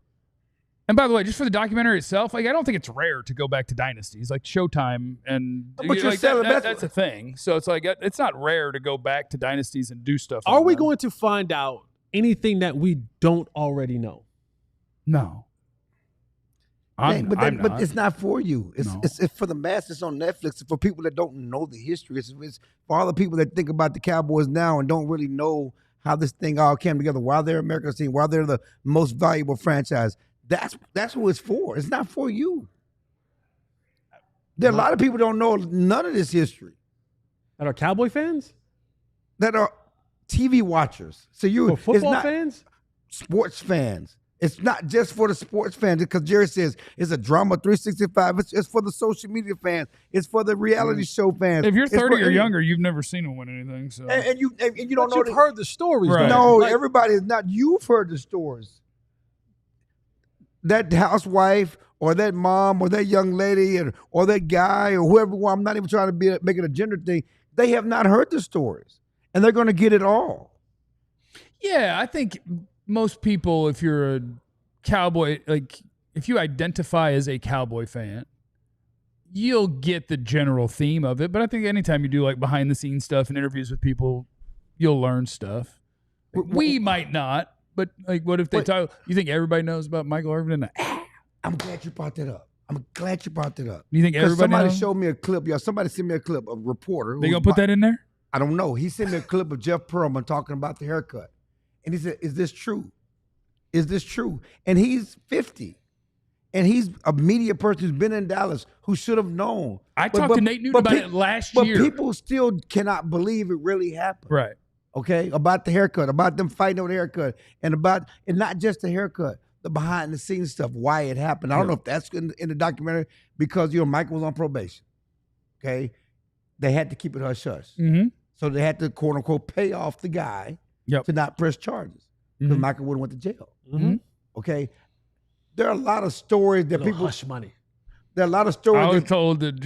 Speaker 1: And by the way, just for the documentary itself, I don't think it's rare to go back to dynasties like Showtime, and
Speaker 3: But you're selling
Speaker 1: that's a thing. So it's it's not rare to go back to dynasties and do stuff.
Speaker 2: Are
Speaker 1: on
Speaker 2: we
Speaker 1: them.
Speaker 2: going to find out anything that we don't already know?
Speaker 1: No.
Speaker 3: Dang, but
Speaker 1: I'm not.
Speaker 3: it's not for you.
Speaker 1: No.
Speaker 3: It's for the masses on Netflix. It's for people that don't know the history. It's for all the people that think about the Cowboys now and don't really know how this thing all came together, why they're America's team, why they're the most valuable franchise. That's who it's for. It's not for you. There are a lot of people don't know none of this history
Speaker 2: That are Cowboy fans
Speaker 3: that are TV watchers. So
Speaker 2: or
Speaker 3: it's
Speaker 2: football
Speaker 3: not
Speaker 2: fans?
Speaker 3: sports fans. It's not just for the sports fans, because Jerry says it's a drama 365. It's for the social media fans. It's for the reality show fans.
Speaker 1: If you're
Speaker 3: It's
Speaker 1: 30
Speaker 3: for
Speaker 1: or younger, you've never seen him win anything. So
Speaker 3: and you don't
Speaker 2: But
Speaker 3: know.
Speaker 2: you've heard the stories.
Speaker 1: Right.
Speaker 2: though.
Speaker 3: No, everybody is not. You've heard the stories. That housewife or that mom or that young lady or that guy or whoever. Well, I'm not even trying to make it a gender thing. They have not heard the stories, and they're going to get it all.
Speaker 1: yeah, I think most people, if you're a Cowboy, like if you identify as a Cowboy fan, you'll get the general theme of it. But I think anytime you do like behind the scenes stuff and interviews with people, you'll learn stuff. We might not, but like, what if they talk? You think everybody knows about Michael Irvin?
Speaker 3: I'm glad you brought that up. I'm glad you brought that up.
Speaker 1: You think everybody
Speaker 3: somebody
Speaker 1: knows?
Speaker 3: showed me a clip. Yeah, somebody sent me a clip. A reporter.
Speaker 1: They gonna put that in there?
Speaker 3: I don't know. He sent me a clip of Jeff Pearlman talking about the haircut, and he said, "Is this true? Is this true?" And he's 50, and he's a media person who's been in Dallas who should have known.
Speaker 1: I talked to Nate Newton about it last year.
Speaker 3: But people still cannot believe it really happened.
Speaker 1: Right.
Speaker 3: Okay, about the haircut, about them fighting over the haircut, and not just the haircut, the behind the scenes stuff, why it happened. I don't know if that's in the documentary, because Michael was on probation. Okay, they had to keep it hush hush, so they had to quote unquote pay off the guy to not press charges, because Michael would have went to jail. Okay, there are a lot of stories that people
Speaker 2: hush money.
Speaker 3: There are a lot of stories.
Speaker 1: I was told that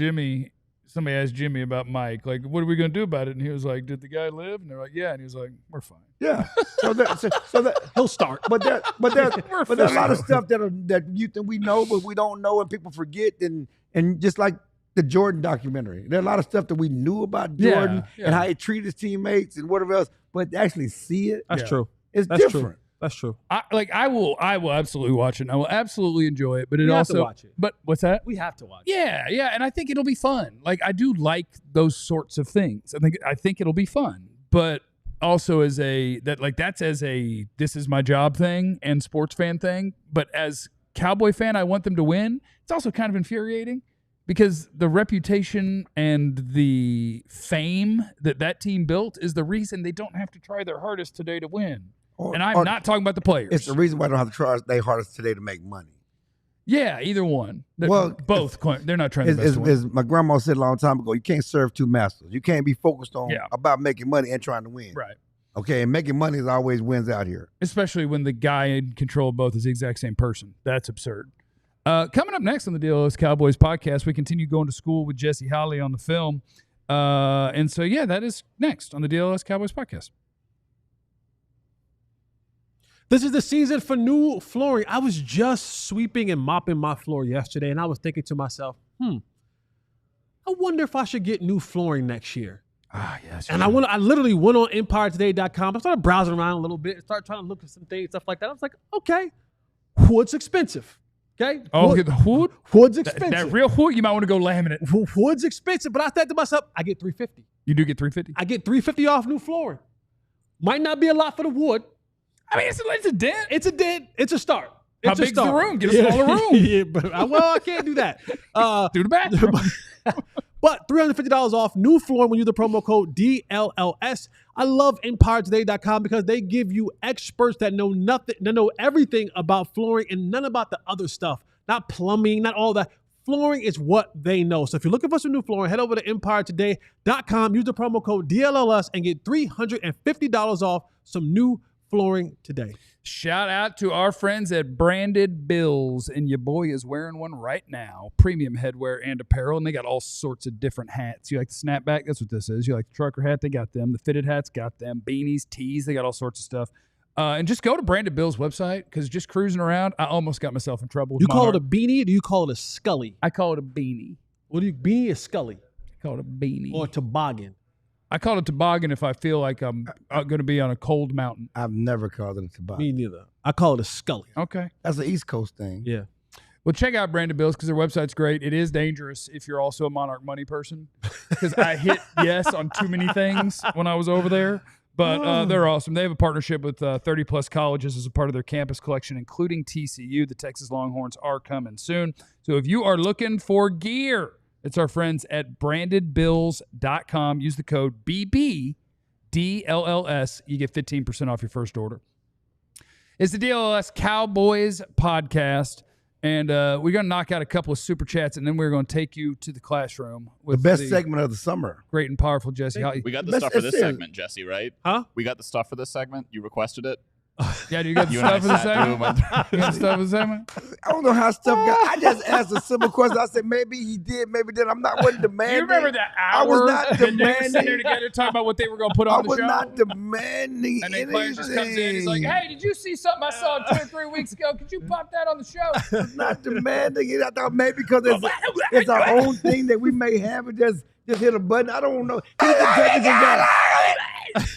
Speaker 1: somebody asked Jimmy about Mike, like, what are we going to do about it? And he was like, did the guy live? And they're like, yeah. And he was like, we're fine.
Speaker 3: Yeah. So that
Speaker 2: He'll start.
Speaker 3: But there's a lot of stuff that you think we know, but we don't know, and people forget. And just like the Jordan documentary, there are a lot of stuff that we knew about Jordan and how he treated his teammates and whatever else, but to actually see it,
Speaker 2: That's true.
Speaker 3: It's
Speaker 2: That's
Speaker 3: different.
Speaker 2: True. That's true.
Speaker 1: I will absolutely watch it. And I will absolutely enjoy it. But
Speaker 2: We have to watch it.
Speaker 1: But what's that?
Speaker 2: We have to watch.
Speaker 1: Yeah, and I think it'll be fun. Like, I do like those sorts of things. I think it'll be fun. But also that's as a this is my job thing and sports fan thing. But as Cowboy fan, I want them to win. It's also kind of infuriating, because the reputation and the fame that team built is the reason they don't have to try their hardest today to win. And I'm not talking about the players.
Speaker 3: It's the reason why they don't have to try their hardest today to make money.
Speaker 1: Yeah, either one.
Speaker 3: Well,
Speaker 1: both. They're not trying to win.
Speaker 3: As my grandma said a long time ago, you can't serve two masters. You can't be focused on about making money and trying to win.
Speaker 1: Right.
Speaker 3: Okay, and making money is always wins out here.
Speaker 1: Especially when the guy in control of both is the exact same person. That's absurd. Coming up next on the DLLS Cowboys podcast, we continue going to school with Jesse Holley on the film. And so, that is next on the DLLS Cowboys podcast.
Speaker 2: This is the season for new flooring. I was just sweeping and mopping my floor yesterday, and I was thinking to myself, I wonder if I should get new flooring next year.
Speaker 1: Yes.
Speaker 2: And I literally went on EmpireToday.com. I started browsing around a little bit and started trying to look at some things, stuff like that. I was like, okay, wood's expensive. Okay.
Speaker 1: The wood?
Speaker 2: Wood's expensive.
Speaker 1: That real wood, you might want to go laminate.
Speaker 2: Wood's expensive, but I said to myself, I get $350.
Speaker 1: You do get $350?
Speaker 2: I get $350 off new flooring. Might not be a lot for the wood.
Speaker 1: I mean, it's a dent.
Speaker 2: It's a dent. It's a start.
Speaker 1: How big's the room? Get a smaller room.
Speaker 2: Yeah, but I can't do that.
Speaker 1: Do the bathroom.
Speaker 2: But $350 off new flooring when you use the promo code DLLS. I love EmpireToday.com because they give you experts that know nothing, that know everything about flooring and none about the other stuff. Not plumbing, not all that. Flooring is what they know. So if you're looking for some new flooring, head over to EmpireToday.com, use the promo code DLLS, and get $350 off some new flooring today.
Speaker 1: Shout out to our friends at Branded Bills, and your boy is wearing one right now. Premium headwear and apparel, and they got all sorts of different hats. You like the snapback? That's what this is. You like the trucker hat? They got them. The fitted hats got them. Beanies, tees, they got all sorts of stuff. And just go to Branded Bill's website, because just cruising around, I almost got myself in trouble.
Speaker 2: You call it a beanie, or do you call it a scully?
Speaker 1: I call it a beanie.
Speaker 2: What do you, beanie or scully?
Speaker 1: I call it a beanie.
Speaker 2: Or toboggan?
Speaker 1: I call it toboggan if I feel like I'm going to be on a cold mountain.
Speaker 3: I've never called it a toboggan.
Speaker 2: Me neither. I call it a scully.
Speaker 1: Okay.
Speaker 3: That's an East Coast thing.
Speaker 2: Yeah.
Speaker 1: Well, check out Branded Bills, because their website's great. It is dangerous if you're also a Monarch Money person, because I hit yes on too many things when I was over there. But they're awesome. They have a partnership with 30-plus colleges as a part of their campus collection, including TCU. The Texas Longhorns are coming soon. So if you are looking for gear, it's our friends at brandedbills.com. Use the code BBDLLS. You get 15% off your first order. It's the DLLS Cowboys podcast, and we're going to knock out a couple of super chats, and then we're going to take you to the classroom with
Speaker 3: the best segment of the summer.
Speaker 1: Great and powerful Jesse Holley.
Speaker 5: We got the stuff for this segment, Jesse, right?
Speaker 2: Huh?
Speaker 5: We got the stuff for this segment. You requested it.
Speaker 1: Yeah, do you got the
Speaker 5: You and I
Speaker 1: stuff for the
Speaker 5: sat through
Speaker 1: segment?
Speaker 5: and went through.
Speaker 1: You got the stuff for the segment?
Speaker 3: I don't know how stuff got. I just asked a simple question. I said maybe he did, maybe didn't. wasn't demanding.
Speaker 1: You remember that hour?
Speaker 3: I was not
Speaker 1: and they were
Speaker 3: demanding.
Speaker 1: sitting there together talking about what they were going to put
Speaker 3: I
Speaker 1: on the
Speaker 3: was
Speaker 1: show.
Speaker 3: not demanding
Speaker 1: And then
Speaker 3: anything.
Speaker 1: Clarence just comes in. He's like, "Hey, did you see something I saw 2 or 3 weeks ago? Could you pop that on the show?"
Speaker 3: I was not demanding it. I thought maybe because it's our own thing that we may have and just hit a button. I don't know. He's the technical guy.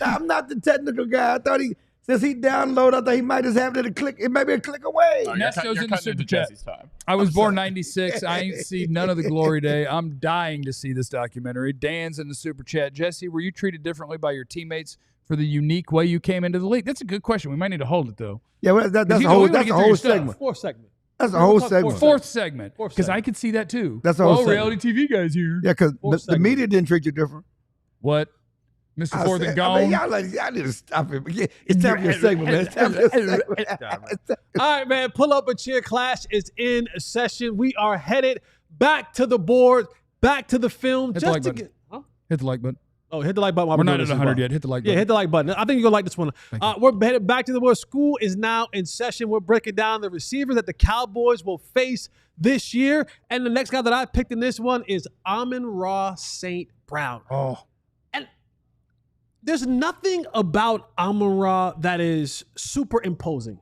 Speaker 3: I'm not the technical guy. I thought since he downloaded, I thought he might just have it a click. It may be a click away.
Speaker 5: Oh,
Speaker 1: Nest goes
Speaker 5: you're
Speaker 1: in the
Speaker 5: cutting into
Speaker 1: super chat.
Speaker 5: Jesse's time.
Speaker 1: I was born 96. I ain't seen none of the glory day. I'm dying to see this documentary. Dan's in the super chat. Jesse, were you treated differently by your teammates for the unique way you came into the league? That's a good question. We might need to hold it, though.
Speaker 3: Yeah, well, that's
Speaker 1: you
Speaker 3: a
Speaker 1: know,
Speaker 3: whole.
Speaker 1: we wanna
Speaker 3: That's
Speaker 1: get
Speaker 3: a
Speaker 1: through
Speaker 3: whole
Speaker 1: your stuff.
Speaker 3: segment.
Speaker 2: Fourth segment.
Speaker 3: That's a whole
Speaker 2: talk
Speaker 3: segment.
Speaker 1: Fourth segment.
Speaker 2: Fourth
Speaker 1: Because I
Speaker 2: segment.
Speaker 1: could see that, too.
Speaker 3: That's a whole segment.
Speaker 1: reality TV guys here.
Speaker 3: Yeah, because
Speaker 2: Fourth
Speaker 3: the
Speaker 2: segment.
Speaker 3: media didn't treat you different.
Speaker 1: What? Mr.
Speaker 3: I
Speaker 1: Fourth and
Speaker 3: said-
Speaker 1: Gone?
Speaker 3: y'all need to stop it. Yeah, it's time for your segment, man. It's time for your segment.
Speaker 2: All right, man. Pull up a chair. Clash is in session. We are headed back to the board, back to the film.
Speaker 1: Hit the like button. Hit the like button.
Speaker 2: Oh, hit the like button. While
Speaker 1: We're
Speaker 2: doing
Speaker 1: not at
Speaker 2: this as
Speaker 1: 100
Speaker 2: well.
Speaker 1: yet. Hit the like
Speaker 2: Yeah,
Speaker 1: button.
Speaker 2: hit the like button. I think you're going to like this one. We're headed back to the board. School is now in session. We're breaking down the receiver that the Cowboys will face this year. And the next guy that I picked in this one is Amon-Ra St. Brown.
Speaker 1: Oh.
Speaker 2: There's nothing about Amon-Ra that is super imposing.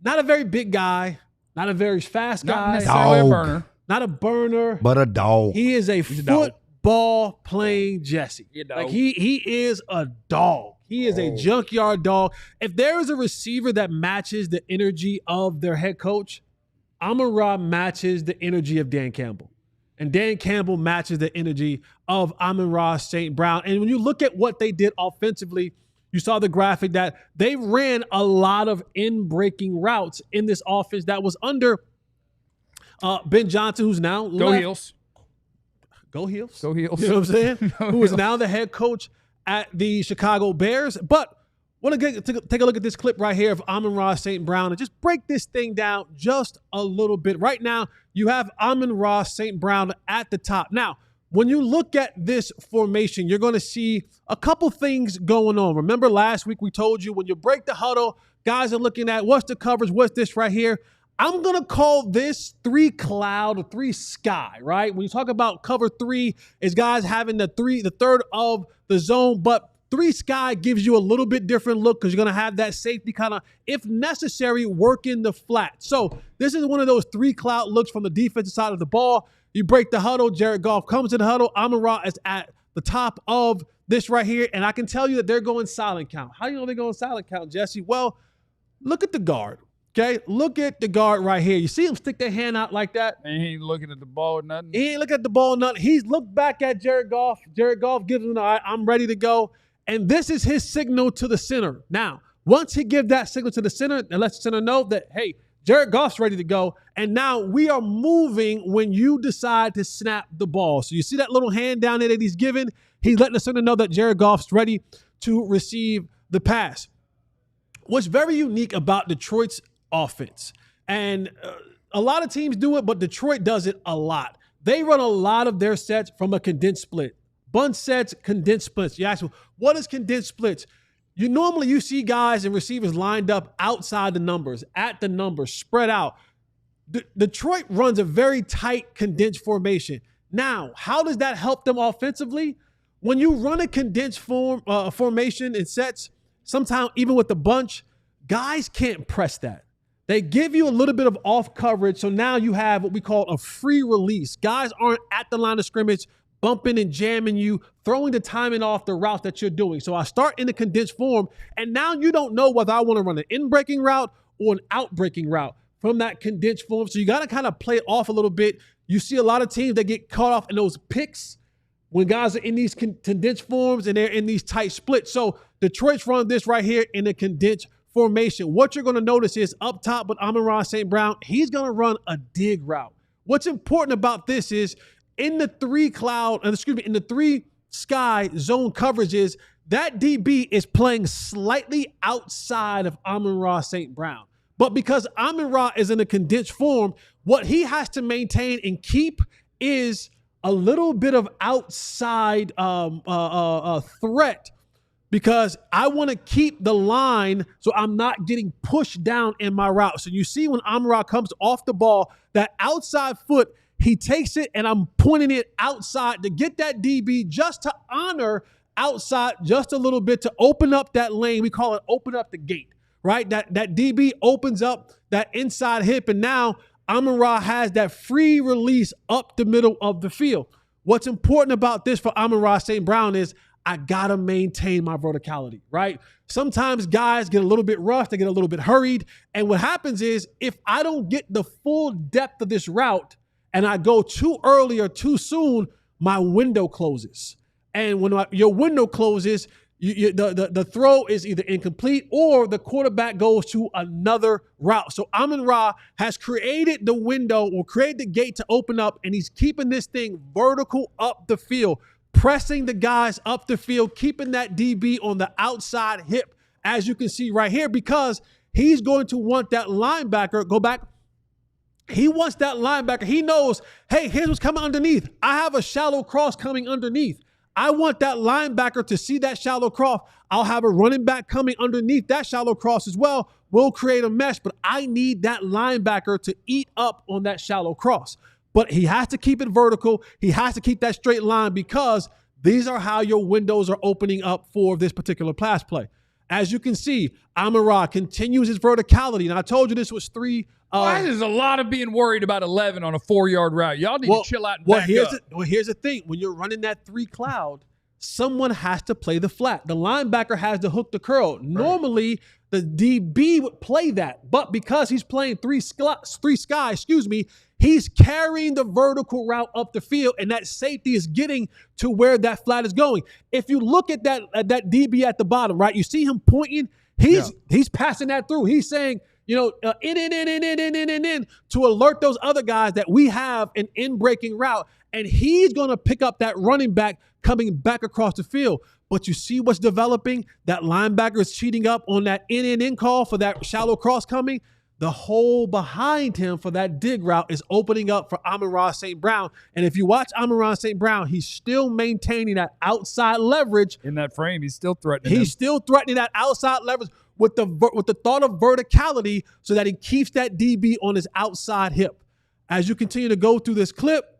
Speaker 2: Not a very big guy, not a very fast
Speaker 1: Not
Speaker 2: guy,
Speaker 1: necessarily a
Speaker 3: Dog.
Speaker 1: burner.
Speaker 2: not a burner.
Speaker 3: But a dog.
Speaker 2: He is a
Speaker 1: a dog.
Speaker 2: football playing Jesse.
Speaker 1: dog.
Speaker 2: Like he is a dog. He is a junkyard dog. If there is a receiver that matches the energy of their head coach, Amon-Ra matches the energy of Dan Campbell. And Dan Campbell matches the energy of Amon-Ra St. Brown. And when you look at what they did offensively, you saw the graphic that they ran a lot of in-breaking routes in this offense that was under Ben Johnson, who's now
Speaker 1: Go
Speaker 2: left.
Speaker 1: Heels.
Speaker 2: Go Heels.
Speaker 1: Go Heels.
Speaker 2: You know what I'm saying?
Speaker 1: Go
Speaker 2: Who is
Speaker 1: Heels.
Speaker 2: now the head coach at the Chicago Bears. But want to take a look at this clip right here of Amon-Ra St. Brown and just break this thing down just a little bit. Right now, you have Amon-Ra St. Brown at the top. Now, when you look at this formation, you're going to see a couple things going on. Remember last week we told you when you break the huddle, guys are looking at what's the coverage, what's this right here. I'm going to call this 3 cloud or 3 sky, right? When you talk about cover 3, is guys having the third of the zone, but 3 sky gives you a little bit different look because you're going to have that safety kind of, if necessary, working the flat. So this is one of those 3 cloud looks from the defensive side of the ball. You break the huddle. Jared Goff comes to the huddle. Amon-Ra is at the top of this right here. And I can tell you that they're going silent count. How do you know they're going silent count, Jesse? Well, look at the guard. Okay, look at the guard right here. You see him stick their hand out like that?
Speaker 1: And he ain't looking at the ball or nothing.
Speaker 2: He ain't looking at the ball or nothing. He's looked back at Jared Goff. Jared Goff gives him the eye. I'm ready to go. And this is his signal to the center. Now, once he gives that signal to the center, and lets the center know that, hey, Jared Goff's ready to go. And now we are moving when you decide to snap the ball. So you see that little hand down there that he's giving? He's letting the center know that Jared Goff's ready to receive the pass. What's very unique about Detroit's offense, and a lot of teams do it, but Detroit does it a lot. They run a lot of their sets from a condensed split. Bunt sets, condensed splits. You ask me, what is condensed splits? You see guys and receivers lined up outside the numbers, at the numbers, spread out. Detroit runs a very tight condensed formation. Now, how does that help them offensively? When you run a condensed formation in sets, sometimes even with the bunch, guys can't press that. They give you a little bit of off coverage, so now you have what we call a free release. Guys aren't at the line of scrimmage, bumping and jamming you, throwing the timing off the route that you're doing. So I start in the condensed form, and now you don't know whether I want to run an in-breaking route or an out-breaking route from that condensed form. So you got to kind of play it off a little bit. You see a lot of teams that get caught off in those picks when guys are in these condensed forms and they're in these tight splits. So Detroit's run this right here in a condensed formation. What you're going to notice is up top with Amon-Ra St. Brown, he's going to run a dig route. What's important about this is in the 3 sky zone coverages, that DB is playing slightly outside of Amon-Ra St. Brown. But because Amon-Ra is in a condensed form, what he has to maintain and keep is a little bit of outside threat, because I want to keep the line so I'm not getting pushed down in my route. So you see when Amon-Ra comes off the ball, that outside foot, he takes it and I'm pointing it outside to get that DB just to honor outside just a little bit to open up that lane. We call it open up the gate, right? That DB opens up that inside hip, and now Amon-Ra has that free release up the middle of the field. What's important about this for Amon-Ra St. Brown is I got to maintain my verticality, right? Sometimes guys get a little bit rushed, they get a little bit hurried. And what happens is if I don't get the full depth of this route and I go too early or too soon, my window closes. And when your window closes, the throw is either incomplete or the quarterback goes to another route. So Amon-Ra has created the window or created the gate to open up, and he's keeping this thing vertical up the field, pressing the guys up the field, keeping that DB on the outside hip, as you can see right here, because he's going to want that linebacker, go back. He wants that linebacker. He knows, hey, here's what's coming underneath. I have a shallow cross coming underneath. I want that linebacker to see that shallow cross. I'll have a running back coming underneath that shallow cross as well. We'll create a mesh, but I need that linebacker to eat up on that shallow cross. But he has to keep it vertical. He has to keep that straight line, because these are how your windows are opening up for this particular pass play. As you can see, Amon-Ra continues his verticality. And I told you this was three.
Speaker 1: There's a lot of being worried about 11 on a 4-yard route. Y'all need to chill out and back up.
Speaker 2: Here's the thing. When you're running that 3 cloud, someone has to play the flat. The linebacker has to hook the curl. Right. Normally, the DB would play that. But because he's playing three sky, he's carrying the vertical route up the field, and that safety is getting to where that flat is going. If you look at that DB at the bottom, right, you see him pointing. He's passing that through. He's saying, in to alert those other guys that we have an in-breaking route, and he's going to pick up that running back coming back across the field. But you see what's developing? That linebacker is cheating up on that in call for that shallow cross coming. The hole behind him for that dig route is opening up for Amon-Ra St. Brown. And if you watch Amon-Ra St. Brown, he's still maintaining that outside leverage.
Speaker 1: In that frame, he's still threatening
Speaker 2: He's still threatening that outside leverage with the thought of verticality, so that he keeps that DB on his outside hip. As you continue to go through this clip,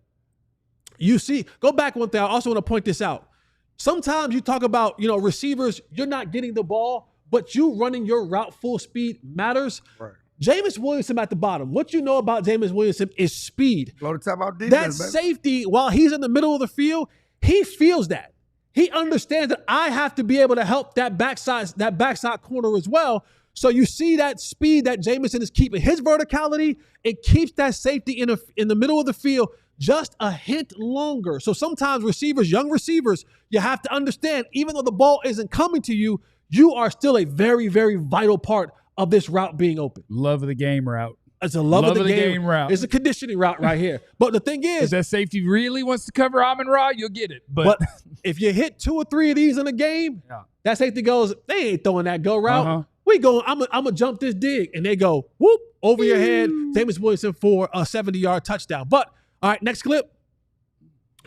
Speaker 2: you see, go back one thing. I also want to point this out. Sometimes you talk about, receivers, you're not getting the ball, but you running your route full speed matters. Right. Jameis Williamson at the bottom. What you know about Jameis Williamson is speed.
Speaker 3: Blow the top out defense,
Speaker 2: that safety, while he's in the middle of the field, he feels that. He understands that I have to be able to help that backside corner as well. So you see that speed that Jameson is keeping. His verticality, it keeps that safety in the middle of the field just a hint longer. So sometimes young receivers, you have to understand, even though the ball isn't coming to you, you are still a very, very vital part of this route being open.
Speaker 1: Love of the game route.
Speaker 2: It's a love of the game route. It's a conditioning route right here. But the thing is,
Speaker 1: if that safety really wants to cover Amon-Ra, you'll get it.
Speaker 2: But if you hit 2 or 3 of these in a game, that safety goes, they ain't throwing that go route. We going, I'm gonna jump this dig. And they go, whoop, over your head. Jameis Williamson for a 70-yard touchdown. But, all right, next clip.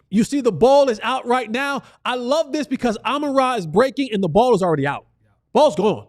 Speaker 2: You see the ball is out right now. I love this because Amon-Ra is breaking and the ball is already out. Ball's gone.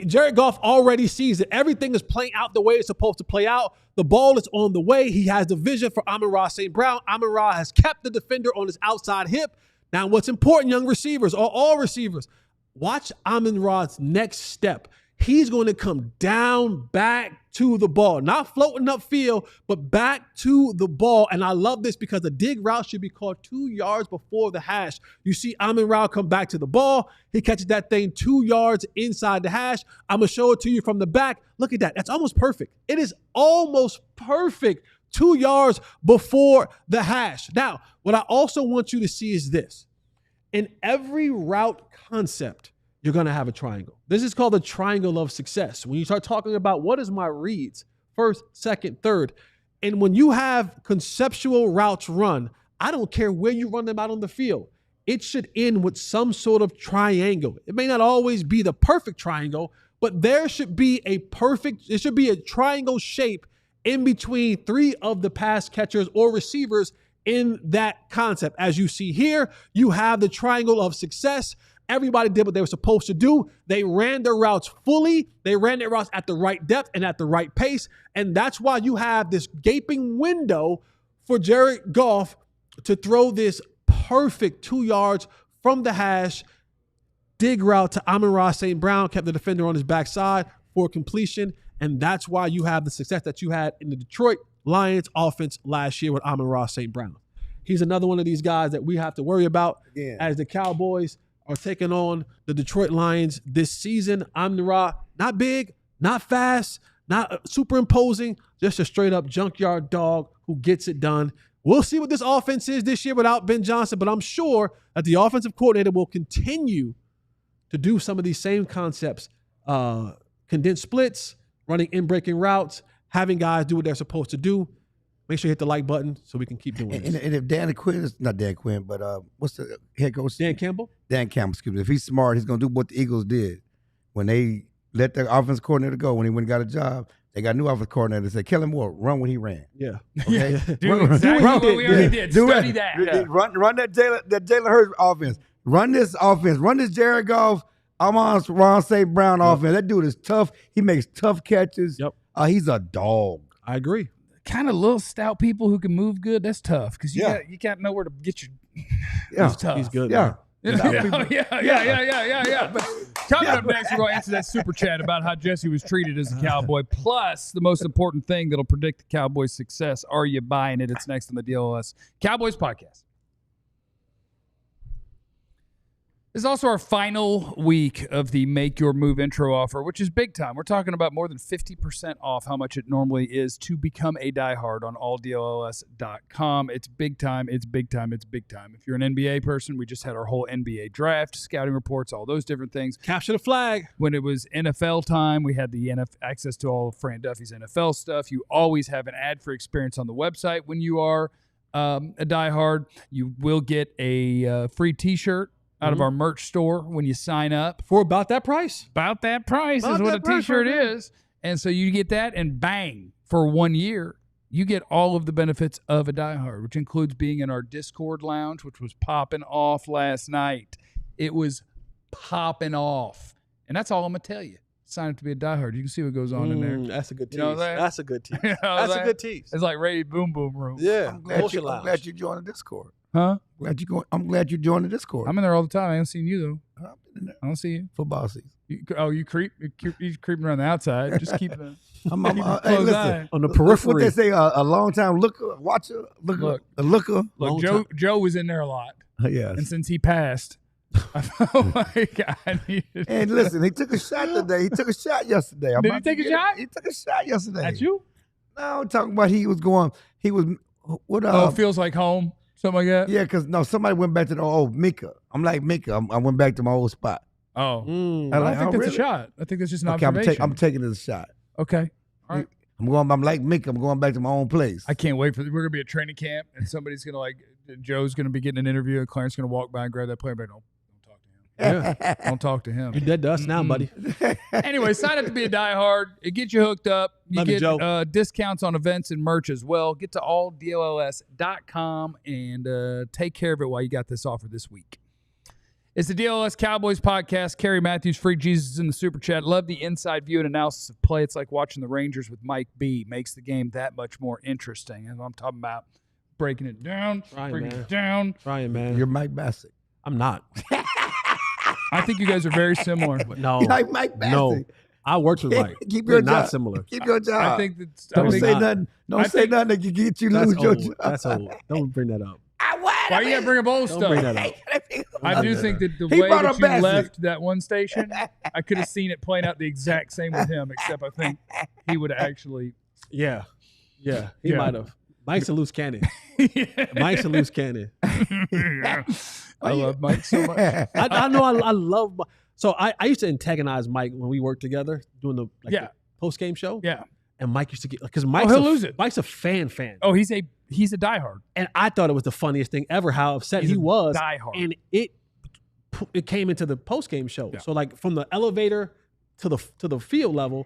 Speaker 2: Jared Goff already sees that everything is playing out the way it's supposed to play out. The ball is on the way. He has the vision for Amon-Ra St. Brown. Amon-Ra has kept the defender on his outside hip. Now, what's important, young receivers, or all receivers, watch Amon-Ra's next step. He's going to come down back to the ball, not floating upfield, but back to the ball. And I love this because the dig route should be called 2 yards before the hash. You see Amon-Ra come back to the ball. He catches that thing 2 yards inside the hash. I'm going to show it to you from the back. Look at that. That's almost perfect. It is almost perfect. 2 yards before the hash. Now, what I also want you to see is this. In every route concept, you're going to have a triangle. This is called the triangle of success. When you start talking about what is my reads, first, second, third, and when you have conceptual routes run, I don't care where you run them out on the field. it should end with some sort of triangle. It may not always be the perfect triangle, but there should be a triangle shape in between 3 of the pass catchers or receivers in that concept. As you see here, you have the triangle of success. Everybody did what they were supposed to do. They ran their routes fully. They ran their routes at the right depth and at the right pace. And that's why you have this gaping window for Jared Goff to throw this perfect 2 yards from the hash dig route to Amon-Ra St. Brown, kept the defender on his backside for completion. And that's why you have the success that you had in the Detroit Lions offense last year with Amon-Ra St. Brown. He's another one of these guys that we have to worry about as the Cowboys are taking on the Detroit Lions this season. Amon-Ra, not big, not fast, not super imposing, just a straight up junkyard dog who gets it done. We'll see what this offense is this year without Ben Johnson, but I'm sure that the offensive coordinator will continue to do some of these same concepts, condensed splits, running in-breaking routes, having guys do what they're supposed to do. Make sure you hit the like button so we can keep doing this.
Speaker 3: And if Dan Quinn is not Dan Quinn, but what's the head coach?
Speaker 2: Dan Campbell?
Speaker 3: Dan Campbell, excuse me. If he's smart, he's going to do what the Eagles did when they let their offense coordinator go. When he went and got a job, they got a new offense coordinator. They said, Kellen Moore, run when he ran.
Speaker 2: Yeah.
Speaker 3: Okay?
Speaker 1: Do exactly what we already did. Study that.
Speaker 3: Run that Jalen Hurts offense. Run this offense. Run this Jared Goff, Amon-Ra St. Brown offense. That dude is tough. He makes tough catches.
Speaker 2: Yep.
Speaker 3: He's a dog.
Speaker 2: I agree.
Speaker 1: Kind of little stout people who can move good. That's tough because you got nowhere to get your.
Speaker 3: Yeah,
Speaker 1: He's tough.
Speaker 2: He's good.
Speaker 3: Yeah.
Speaker 1: Yeah. Coming up next, we're going to answer that super chat about how Jesse was treated as a Cowboy. Plus, the most important thing that'll predict the Cowboys' success. Are you buying it? It's next on the DLLS Cowboys podcast. This is also our final week of the Make Your Move intro offer, which is big time. We're talking about more than 50% off how much it normally is to become a diehard on alldlls.com. It's big time. It's big time. It's big time. If you're an NBA person, we just had our whole NBA draft, scouting reports, all those different things.
Speaker 2: Capture the flag.
Speaker 1: When it was NFL time, we had the access to all of Fran Duffy's NFL stuff. You always have an ad-free experience on the website when you are a diehard. You will get a free T-shirt out of our merch store when you sign up.
Speaker 2: For about that price.
Speaker 1: About that price is what a T-shirt is. And so you get that, and bang, for 1 year, you get all of the benefits of a diehard, which includes being in our Discord lounge, which was popping off last night. It was popping off. And that's all I'm going to tell you. Sign up to be a diehard. You can see what goes on in there.
Speaker 2: That's a good tease.
Speaker 1: You know that?
Speaker 2: That's a good tease.
Speaker 1: You know
Speaker 2: That's a good tease.
Speaker 1: It's like Ray Boom Boom Room.
Speaker 2: Yeah.
Speaker 3: I'm glad you joined the Discord.
Speaker 1: Huh?
Speaker 3: I'm glad you joined the Discord.
Speaker 1: I'm in there all the time. I haven't seen you, though.
Speaker 3: I've been in there.
Speaker 1: I don't see you.
Speaker 3: Football season.
Speaker 1: You creeping around the outside. Just keep it.
Speaker 3: Hey, listen.
Speaker 2: On the periphery.
Speaker 3: What they say, a long time looker, watcher, a looker.
Speaker 1: Look, Joe was in there a lot.
Speaker 3: Yes.
Speaker 1: And since he passed, I felt like I needed.
Speaker 3: And listen, he took a shot today. He took a shot yesterday.
Speaker 1: Did he take a shot?
Speaker 3: He took a shot yesterday.
Speaker 1: At you?
Speaker 3: No, I'm talking about he was what?
Speaker 1: It feels like home. Something like that?
Speaker 3: Yeah, because somebody went back to the old Micah. I'm like Micah. I went back to my old spot.
Speaker 1: Oh.
Speaker 3: I'm
Speaker 1: I
Speaker 3: like,
Speaker 1: don't think that's
Speaker 3: really?
Speaker 1: a shot. I think that's just an
Speaker 3: Okay,
Speaker 1: observation.
Speaker 3: I'm taking it as a shot.
Speaker 1: Okay. All right.
Speaker 3: I'm like Micah. I'm going back to my own place.
Speaker 1: I can't wait we're going to be at training camp, and somebody's going to Joe's going to be getting an interview, and Clarence going to walk by and grab that player, but don't talk to him.
Speaker 2: Yeah.
Speaker 1: Don't talk to him.
Speaker 2: You're dead to us now, buddy.
Speaker 1: Anyway, sign up to be a diehard. It gets you hooked up. You
Speaker 2: Love you, Joe.
Speaker 1: get discounts on events and merch as well. Get to alldlls.com and take care of it while you got this offer this week. It's the DLLS Cowboys podcast. Kerry Matthews, Freak Jesus in the super chat. Love the inside view and analysis of play. It's like watching the Rangers with Mike B. Makes the game that much more interesting. And I'm talking about breaking it down, breaking it down.
Speaker 2: Trying, man.
Speaker 3: You're Mike Bassett.
Speaker 2: I'm not.
Speaker 1: I think you guys are very similar.
Speaker 2: No.
Speaker 3: You're like Mike Bassett.
Speaker 2: No. I worked with Mike.
Speaker 3: Keep
Speaker 2: We're
Speaker 3: your
Speaker 2: not
Speaker 3: job.
Speaker 2: similar.
Speaker 3: Keep your job.
Speaker 1: I think that's.
Speaker 3: Don't say
Speaker 2: not.
Speaker 3: nothing. Don't say nothing that can get you
Speaker 2: That's
Speaker 3: lose your
Speaker 2: old.
Speaker 3: job.
Speaker 2: That's old. Don't bring that up.
Speaker 1: Why you gotta bring up old
Speaker 2: Don't
Speaker 1: stuff?
Speaker 2: bring that up.
Speaker 1: I do think that the
Speaker 3: He
Speaker 1: way
Speaker 3: brought
Speaker 1: that
Speaker 3: up
Speaker 1: you
Speaker 3: Bassett.
Speaker 1: left that one station, I could have seen it playing out the exact same with him, except I think he would have actually.
Speaker 2: Yeah. Yeah. He
Speaker 1: Yeah.
Speaker 2: might have. Mike's a loose cannon.
Speaker 1: Yeah.
Speaker 2: Mike's a loose cannon.
Speaker 1: Yeah. I love Mike so much.
Speaker 2: I know I love Mike. So I used to antagonize Mike when we worked together doing the post-game show.
Speaker 1: Yeah.
Speaker 2: And Mike used to get, because Mike's
Speaker 1: he'll lose it.
Speaker 2: Mike's a fan.
Speaker 1: Oh, he's He's a diehard.
Speaker 2: And I thought it was the funniest thing ever how upset he was.
Speaker 1: Diehard.
Speaker 2: And it came into the post-game show.
Speaker 1: Yeah.
Speaker 2: So like from the elevator to the field level,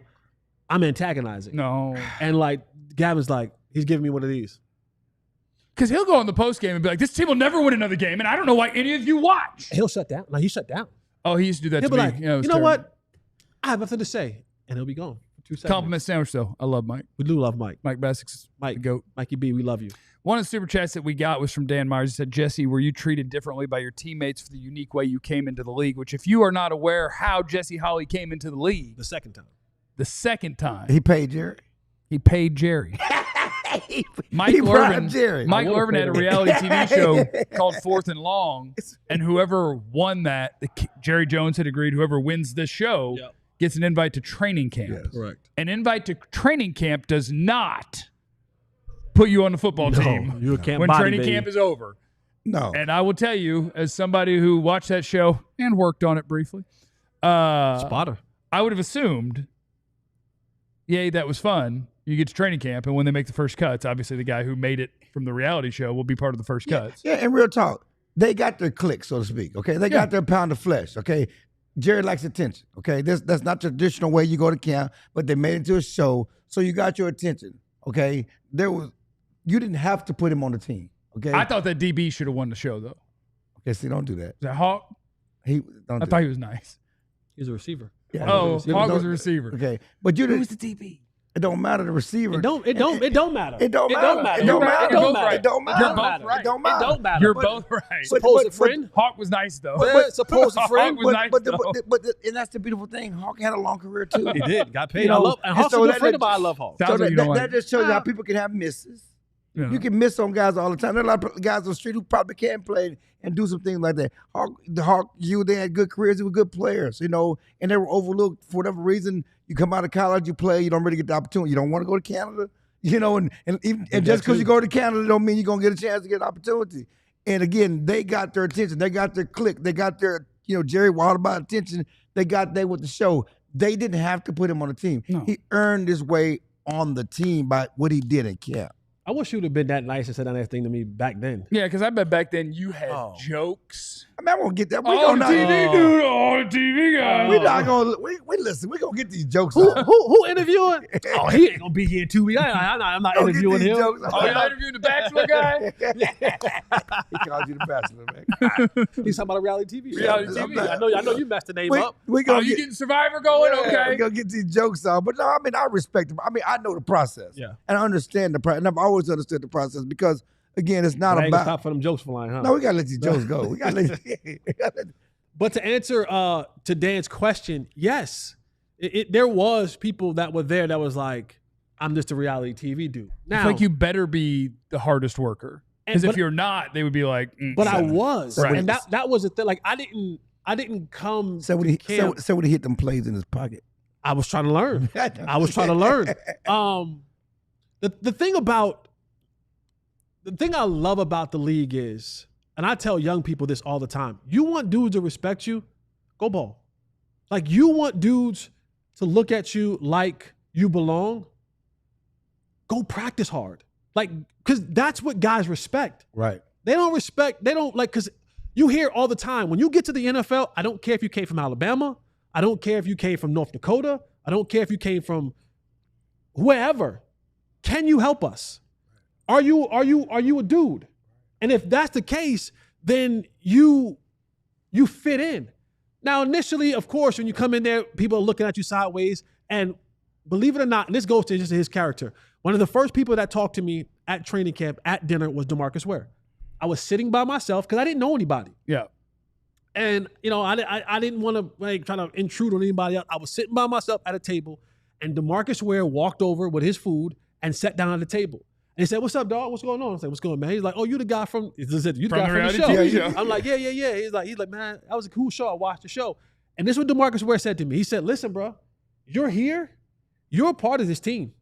Speaker 2: I'm antagonizing.
Speaker 1: No.
Speaker 2: And like Gavin's like, he's giving me one of these.
Speaker 1: Because he'll go on the post game and be like, this team will never win another game, and I don't know why any of you watch.
Speaker 2: He'll shut down. Like he shut down.
Speaker 1: Oh, he used to do that
Speaker 2: He'll
Speaker 1: to
Speaker 2: be
Speaker 1: me.
Speaker 2: like,
Speaker 1: Yeah, it was
Speaker 2: you know
Speaker 1: terrible.
Speaker 2: what? I have nothing to say. And he'll be gone for 2 seconds.
Speaker 1: Compliment sandwich, though. I love Mike.
Speaker 2: We do love Mike.
Speaker 1: Mike Bassix,
Speaker 2: Mike,
Speaker 1: the GOAT.
Speaker 2: Mikey B, we love you.
Speaker 1: One of the super chats that we got was from Dan Myers. He said, Jesse, were you treated differently by your teammates for the unique way you came into the league? Which, if you are not aware how Jesse Holley came into the league,
Speaker 2: The second time.
Speaker 3: He paid Jerry.
Speaker 1: he paid Jerry. Mike
Speaker 3: he bribed
Speaker 1: Lurvin,
Speaker 3: Jerry.
Speaker 1: Mike
Speaker 2: I would've
Speaker 1: Lurvin had a
Speaker 2: paid him.
Speaker 1: reality TV show called Fourth and Long, and whoever won that, Jerry Jones had agreed, whoever wins this show
Speaker 2: Yep.
Speaker 1: gets an invite to training camp.
Speaker 3: Yes.
Speaker 2: Correct.
Speaker 1: An invite to training camp does not put you on the football team
Speaker 2: You can't
Speaker 1: when
Speaker 2: body,
Speaker 1: training
Speaker 2: baby.
Speaker 1: camp is over.
Speaker 3: No.
Speaker 1: And I will tell you, as somebody who watched that show and worked on it briefly,
Speaker 2: Spotter.
Speaker 1: I would have assumed, yay, that was fun. You get to training camp, and when they make the first cuts, obviously the guy who made it from the reality show will be part of the first cuts.
Speaker 3: Yeah, and real talk. They got their click, so to speak. Okay, they got their pound of flesh. Okay, Jerry likes attention. Okay, that's not the traditional way you go to camp, but they made it to a show, so you got your attention. Okay, you didn't have to put him on the team. Okay,
Speaker 1: I thought that DB should have won the show, though.
Speaker 3: okay, see, don't do that.
Speaker 1: Is that Hawk?
Speaker 3: He don't.
Speaker 1: I
Speaker 3: do
Speaker 1: thought he was nice.
Speaker 2: He's a receiver.
Speaker 3: that. Yeah,
Speaker 1: Oh,
Speaker 3: yeah,
Speaker 1: Hawk
Speaker 3: don't-
Speaker 1: was a receiver.
Speaker 3: Okay, but you
Speaker 1: Who
Speaker 3: didn't.
Speaker 1: was the DB?
Speaker 3: It don't matter the receiver.
Speaker 2: It don't matter.
Speaker 3: It don't matter.
Speaker 2: It don't matter.
Speaker 3: It don't
Speaker 1: You're
Speaker 3: matter.
Speaker 1: both
Speaker 3: It don't
Speaker 1: right.
Speaker 3: matter.
Speaker 1: You're both right.
Speaker 3: It don't matter.
Speaker 2: It don't matter.
Speaker 1: You're
Speaker 3: But-
Speaker 1: both right.
Speaker 2: Supposed friend.
Speaker 1: Hawk was nice, though.
Speaker 2: Supposed friend.
Speaker 1: Hawk was nice, though.
Speaker 3: And that's the beautiful thing. Hawk had a long career too.
Speaker 2: He did. Got paid.
Speaker 3: You know,
Speaker 2: I love. And
Speaker 3: and
Speaker 2: Hawk's
Speaker 3: so
Speaker 2: a good
Speaker 3: that-
Speaker 2: friend of mine. I love Hawk.
Speaker 1: Sounds
Speaker 3: So
Speaker 1: like
Speaker 3: that,
Speaker 1: you don't
Speaker 3: that
Speaker 1: like
Speaker 3: just shows you how people can have misses.
Speaker 1: Yeah.
Speaker 3: You can miss on guys all the time. There are a lot of guys on the street who probably can play and do some things like that. Hawk, they had good careers. They were good players, and they were overlooked for whatever reason. You come out of college, you play, you don't really get the opportunity. You don't want to go to Canada, and just because you go to Canada don't mean you're going to get a chance to get an opportunity. And again, they got their attention. They got their click. They got their, Jerry Wild about attention. They got there with the show. They didn't have to put him on the team.
Speaker 1: No.
Speaker 3: He earned his way on the team by what he did in camp.
Speaker 2: I wish you would have been that nice and said that nice thing to me back then.
Speaker 1: Yeah, because I bet back then you had
Speaker 3: Oh.
Speaker 1: jokes.
Speaker 3: I mean, I won't get that. We
Speaker 1: Oh, the
Speaker 3: gonna
Speaker 1: TV dude. Oh, the TV guy.
Speaker 3: we not gonna. We listen. We gonna get these jokes
Speaker 2: Who
Speaker 3: out.
Speaker 2: who interviewing? Oh, he ain't gonna be here in 2 weeks. I'm not
Speaker 3: Don't get
Speaker 2: interviewing
Speaker 3: these
Speaker 2: him.
Speaker 3: jokes out.
Speaker 1: Oh, you're not interviewing the Bachelor guy?
Speaker 3: He called you the bachelor, man.
Speaker 2: He's talking about a reality TV show.
Speaker 1: Reality
Speaker 3: I'm
Speaker 1: TV.
Speaker 3: not-
Speaker 2: I know you messed the name
Speaker 3: We
Speaker 2: up.
Speaker 3: we
Speaker 1: Oh,
Speaker 3: gonna
Speaker 1: you
Speaker 3: get.
Speaker 1: getting Survivor going?
Speaker 3: We
Speaker 1: Okay.
Speaker 3: gonna get these jokes out, but no, I mean, I respect them. I mean, I know the process,
Speaker 2: Yeah.
Speaker 3: and I understand the process, and I've always understood the process because, again, it's not
Speaker 2: But I ain't gonna
Speaker 3: about.
Speaker 2: stop for them jokes flying, huh?
Speaker 3: No, we gotta let these jokes go. We gotta let.
Speaker 2: But to answer to Dan's question, yes, there was people that were there that was like, I'm just a reality TV dude. Now,
Speaker 1: It's like you better be the hardest worker. Because if
Speaker 2: but-
Speaker 1: you're not, they would be like,
Speaker 2: but I
Speaker 1: seven.
Speaker 2: was,
Speaker 1: Right.
Speaker 2: and that was the thing. Like I didn't come
Speaker 3: So when
Speaker 2: to
Speaker 3: he
Speaker 2: camp.
Speaker 3: so when he hit them plays in his pocket.
Speaker 2: I was trying to learn. I was trying to learn. The thing I love about the league is, and I tell young people this all the time, you want dudes to respect you, go ball. Like you want dudes to look at you like you belong, go practice hard. Like, because that's what guys respect.
Speaker 3: Right.
Speaker 2: They don't because you hear all the time, when you get to the NFL, I don't care if you came from Alabama, I don't care if you came from North Dakota, I don't care if you came from wherever. Can you help us? Are you a dude? And if that's the case, then you fit in. Now, initially, of course, when you come in there, people are looking at you sideways. And believe it or not, and this goes to just his character. One of the first people that talked to me at training camp at dinner was DeMarcus Ware. I was sitting by myself because I didn't know anybody.
Speaker 1: Yeah.
Speaker 2: And, I didn't want to try to intrude on anybody else. I was sitting by myself at a table, and DeMarcus Ware walked over with his food and sat down at the table. And he said, "What's up, dog? What's going on?" I said, "What's going on, man?" He's like, "Oh, you the guy from," he said, "You the guy from the
Speaker 1: reality
Speaker 2: show."
Speaker 1: TV show.
Speaker 2: I'm like, yeah. He's like, "Man, that was a cool show. I watched the show." And this is what DeMarcus Ware said to me. He said, "Listen, bro, you're here. You're a part of this team.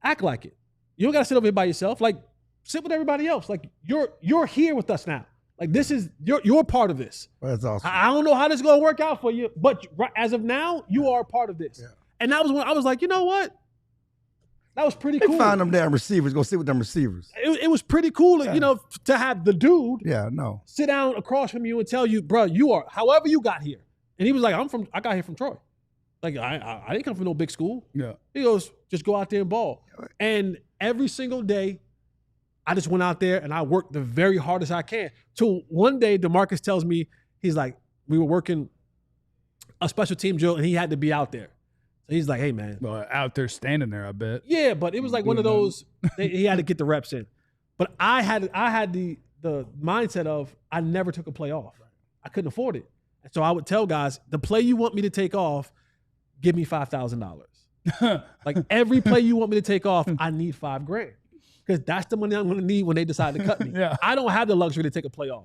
Speaker 2: Act like it. You don't got to sit over here by yourself. Like, sit with everybody else. Like, you're here with us now. Like, this is you're part of this.
Speaker 3: Well, that's awesome.
Speaker 2: I don't know how this is gonna work out for you, but as of now, you are a part of this."
Speaker 3: Yeah.
Speaker 2: And that was when I was like, you know what? That was pretty
Speaker 3: They
Speaker 2: cool.
Speaker 3: find them damn receivers. Go sit with them receivers.
Speaker 2: It was pretty cool, to have the dude sit down across from you and tell you, bro, you are however you got here. And he was like, I got here from Troy. Like I didn't come from no big school.
Speaker 1: Yeah.
Speaker 2: He goes, just go out there and ball. And every single day, I just went out there and I worked the very hardest I can. Till one day, DeMarcus tells me, he's like, we were working a special team drill and he had to be out there. So he's like, hey, man.
Speaker 1: Well, out there standing there, I bet.
Speaker 2: Yeah, but it was like one of those, he had to get the reps in. But I had the mindset of I never took a play off. I couldn't afford it. And so I would tell guys, the play you want me to take off, give me $5,000. Like every play you want me to take off, I need $5,000. Because that's the money I'm going to need when they decide to cut me.
Speaker 1: Yeah.
Speaker 2: I don't have the luxury to take a play off.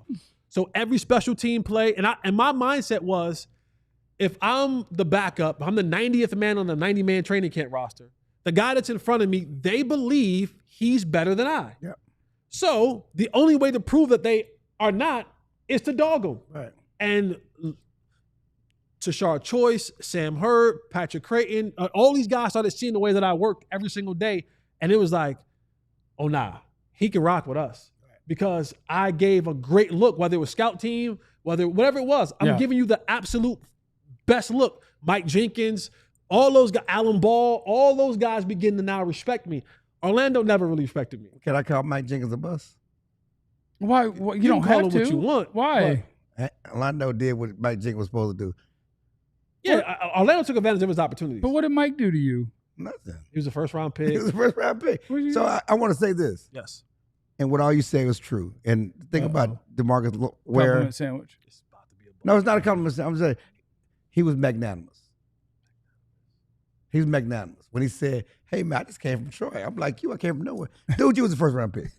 Speaker 2: So every special team play, and my mindset was, if I'm the backup, I'm the 90th man on the 90-man training camp roster, the guy that's in front of me, they believe he's better than I.
Speaker 3: Yeah.
Speaker 2: So the only way to prove that they are not is to dog them.
Speaker 3: Right.
Speaker 2: And Tashard Choice, Sam Hurd, Patrick Creighton, all these guys started seeing the way that I worked every single day. And it was like, oh, nah, he can rock with us. Because I gave a great look, whether it was scout team, whatever it was. I'm giving you the absolute best look. Mike Jenkins, all those guys, Alan Ball, all those guys begin to now respect me. Orlando never really respected me.
Speaker 3: Can I call Mike Jenkins a bust?
Speaker 1: Why? You don't
Speaker 2: call
Speaker 1: have
Speaker 2: him
Speaker 1: to.
Speaker 2: what you want.
Speaker 1: Why?
Speaker 3: Orlando did what Mike Jenkins was supposed to do.
Speaker 2: Yeah, Orlando took advantage of his opportunities.
Speaker 1: But what did Mike do to you?
Speaker 3: Nothing.
Speaker 2: He was a first-round
Speaker 3: He
Speaker 2: pick.
Speaker 3: was a first-round pick. So I want to say this.
Speaker 2: Yes.
Speaker 3: And what all you say was true. And think about DeMarcus Ware.
Speaker 1: Compliment sandwich.
Speaker 2: It's about to be a
Speaker 3: No, it's not a compliment. I'm saying he was magnanimous. He was magnanimous when he said, hey, man, I just came from Troy. I'm like you. I came from nowhere. Dude, you was a first-round pick.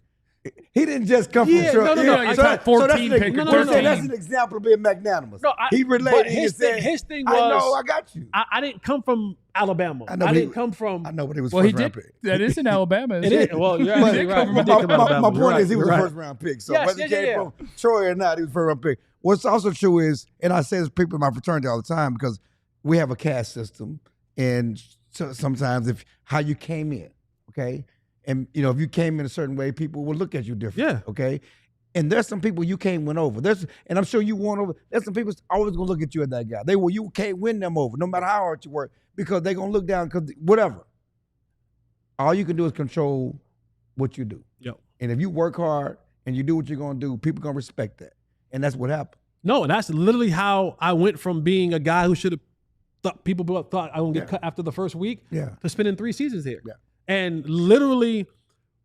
Speaker 3: He didn't just come from Troy.
Speaker 1: No. Like
Speaker 3: So
Speaker 1: top 14
Speaker 3: that's,
Speaker 1: pick or
Speaker 3: no,
Speaker 1: 13.
Speaker 3: that's an example of being magnanimous.
Speaker 2: No,
Speaker 3: he related.
Speaker 2: But
Speaker 3: His
Speaker 2: thing was,
Speaker 3: I know, I got you.
Speaker 2: I didn't come from Alabama.
Speaker 3: I know,
Speaker 2: I
Speaker 3: but
Speaker 2: didn't come from.
Speaker 3: I know, but he was
Speaker 1: Well, he
Speaker 3: first-round
Speaker 1: did.
Speaker 3: pick.
Speaker 1: That is in Alabama.
Speaker 2: It is. Well, you're actually right.
Speaker 3: My point is he was a first-round pick. So
Speaker 2: Yes,
Speaker 3: whether he
Speaker 2: yeah,
Speaker 3: came from Troy or not, he was a first-round pick. What's also true is, and I say this to people in my fraternity all the time, because we have a caste system, and so sometimes if how you came in, okay? And, if you came in a certain way, people will look at you different, okay? And there's some people you can't win over. And I'm sure you won over. There's some people always going to look at you as that guy. You can't win them over, no matter how hard you work, because they're going to look down, because whatever. All you can do is control what you do.
Speaker 2: Yep.
Speaker 3: And if you work hard and you do what you're going to do, people going to respect that. And that's what happened.
Speaker 2: No, that's literally how I went from being a guy who should have people thought I was going to get cut after the first week to spending 3 seasons here.
Speaker 3: Yeah.
Speaker 2: And literally,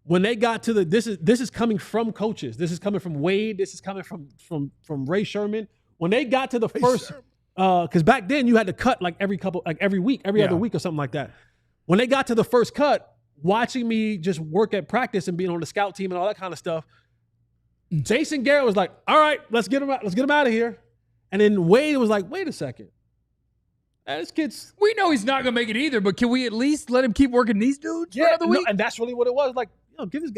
Speaker 2: when they got to this is coming from coaches. This is coming from Wade. This is coming from Ray Sherman. When they got to the first, because back then you had to cut like every week, every other week or something like that. When they got to the first cut, watching me just work at practice and being on the scout team and all that kind of stuff, Jason Garrett was like, "All right, let's get him out of here." And then Wade was like, "Wait a second. This kid's."
Speaker 1: We know he's not going to make it either, but can we at least let him keep working these dudes for another week?
Speaker 2: And that's really what it was. Like,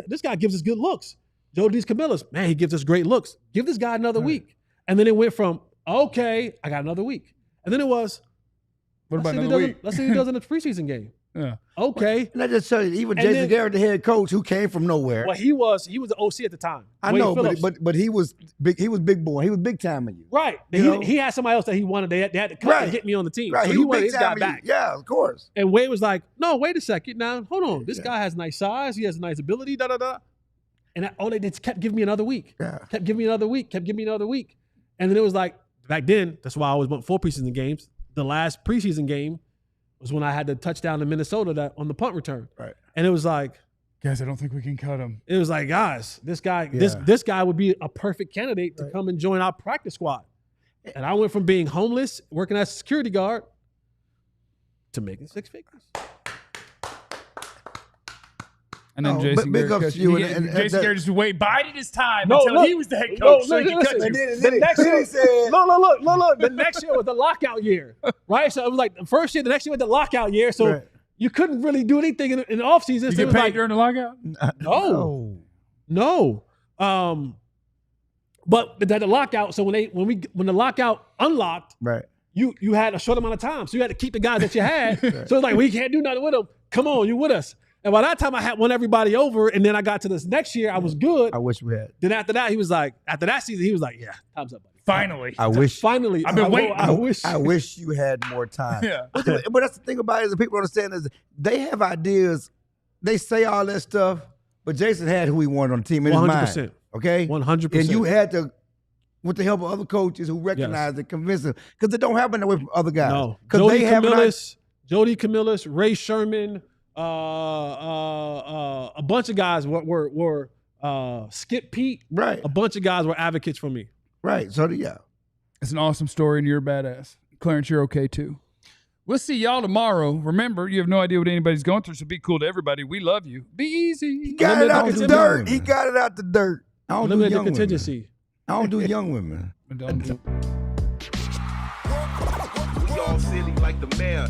Speaker 2: this guy gives us good looks. Joe Camillus, man, he gives us great looks. Give this guy another week. And then it went from, okay, I got another week. And then it was,
Speaker 1: what about another week?
Speaker 2: Let's see what he does in the preseason game.
Speaker 1: Yeah.
Speaker 2: Okay.
Speaker 3: And I just tell you, even Jason Garrett, the head coach, who came from nowhere.
Speaker 2: Well, he was the OC at the time.
Speaker 3: I
Speaker 2: Wade
Speaker 3: know,
Speaker 2: Phillips.
Speaker 3: but he was big. He was big boy. He was big time in you.
Speaker 2: Right. He had somebody else that he wanted. They had to cut and get me on the team.
Speaker 3: Right.
Speaker 2: So
Speaker 3: he
Speaker 2: wanted
Speaker 3: big
Speaker 2: his guy
Speaker 3: time
Speaker 2: back.
Speaker 3: Yeah, of course.
Speaker 2: And Wade was like, no, wait a second. Now, hold on. This guy has nice size. He has nice ability. And all they did kept giving me another week.
Speaker 3: Yeah.
Speaker 2: Kept giving me another week. And then it was like, back then, that's why I always went 4 preseason games. The last preseason game was when I had the touchdown in Minnesota on the punt return.
Speaker 3: Right.
Speaker 2: And it was like,
Speaker 1: guys, I don't think we can cut him.
Speaker 2: It was like, guys, this guy would be a perfect candidate to come and join our practice squad. And I went from being homeless, working as a security guard, to making 6 figures.
Speaker 1: And then Jason
Speaker 3: big
Speaker 1: Garrett,
Speaker 3: ups to you.
Speaker 1: Jason Garrett just bided his time until he was the head coach, so he could cut you.
Speaker 2: The next year, look. The next year was the lockout year, right? So it was like the first year. The next year was the lockout year. So you couldn't really do anything in the off season.
Speaker 1: You
Speaker 2: so
Speaker 1: get paid during the lockout?
Speaker 2: No. But they had the lockout. So when the lockout unlocked,
Speaker 3: right,
Speaker 2: you had a short amount of time, so you had to keep the guys that you had. So it's like we can't do nothing with them. Come on, you with us? And by that time, I had won everybody over, and then I got to this next year, I was good.
Speaker 3: I wish we had.
Speaker 2: Then after that, after that season, he was like, yeah, time's up, buddy.
Speaker 1: Finally.
Speaker 3: I wish.
Speaker 2: Finally.
Speaker 1: I've been waiting.
Speaker 2: I wish.
Speaker 3: I wish you had more time.
Speaker 1: Yeah.
Speaker 3: But that's the thing about it is that people understand is they have ideas. They say all that stuff, but Jason had who he wanted on the team in his
Speaker 2: 100%.
Speaker 3: mind. Okay?
Speaker 2: 100%.
Speaker 3: And you had to, with the help of other coaches who recognized it, convince them. Because it don't happen that way from other guys.
Speaker 2: No.
Speaker 3: Because they have
Speaker 2: Jody Camillus, Ray Sherman, a bunch of guys were Skip Pete.
Speaker 3: Right.
Speaker 2: A bunch of guys were advocates for me.
Speaker 3: Right. So, yeah.
Speaker 1: It's an awesome story, and you're a badass. Clarence, you're okay, too. We'll see y'all tomorrow. Remember, you have no idea what anybody's going through, so be cool to everybody. We love you. Be easy.
Speaker 3: He got it out the dirt. He got it out the dirt. I don't do
Speaker 2: Eliminate the
Speaker 3: young
Speaker 2: contingency.
Speaker 3: women. I don't do young women.
Speaker 1: Don't do-
Speaker 6: We all silly like the mayor.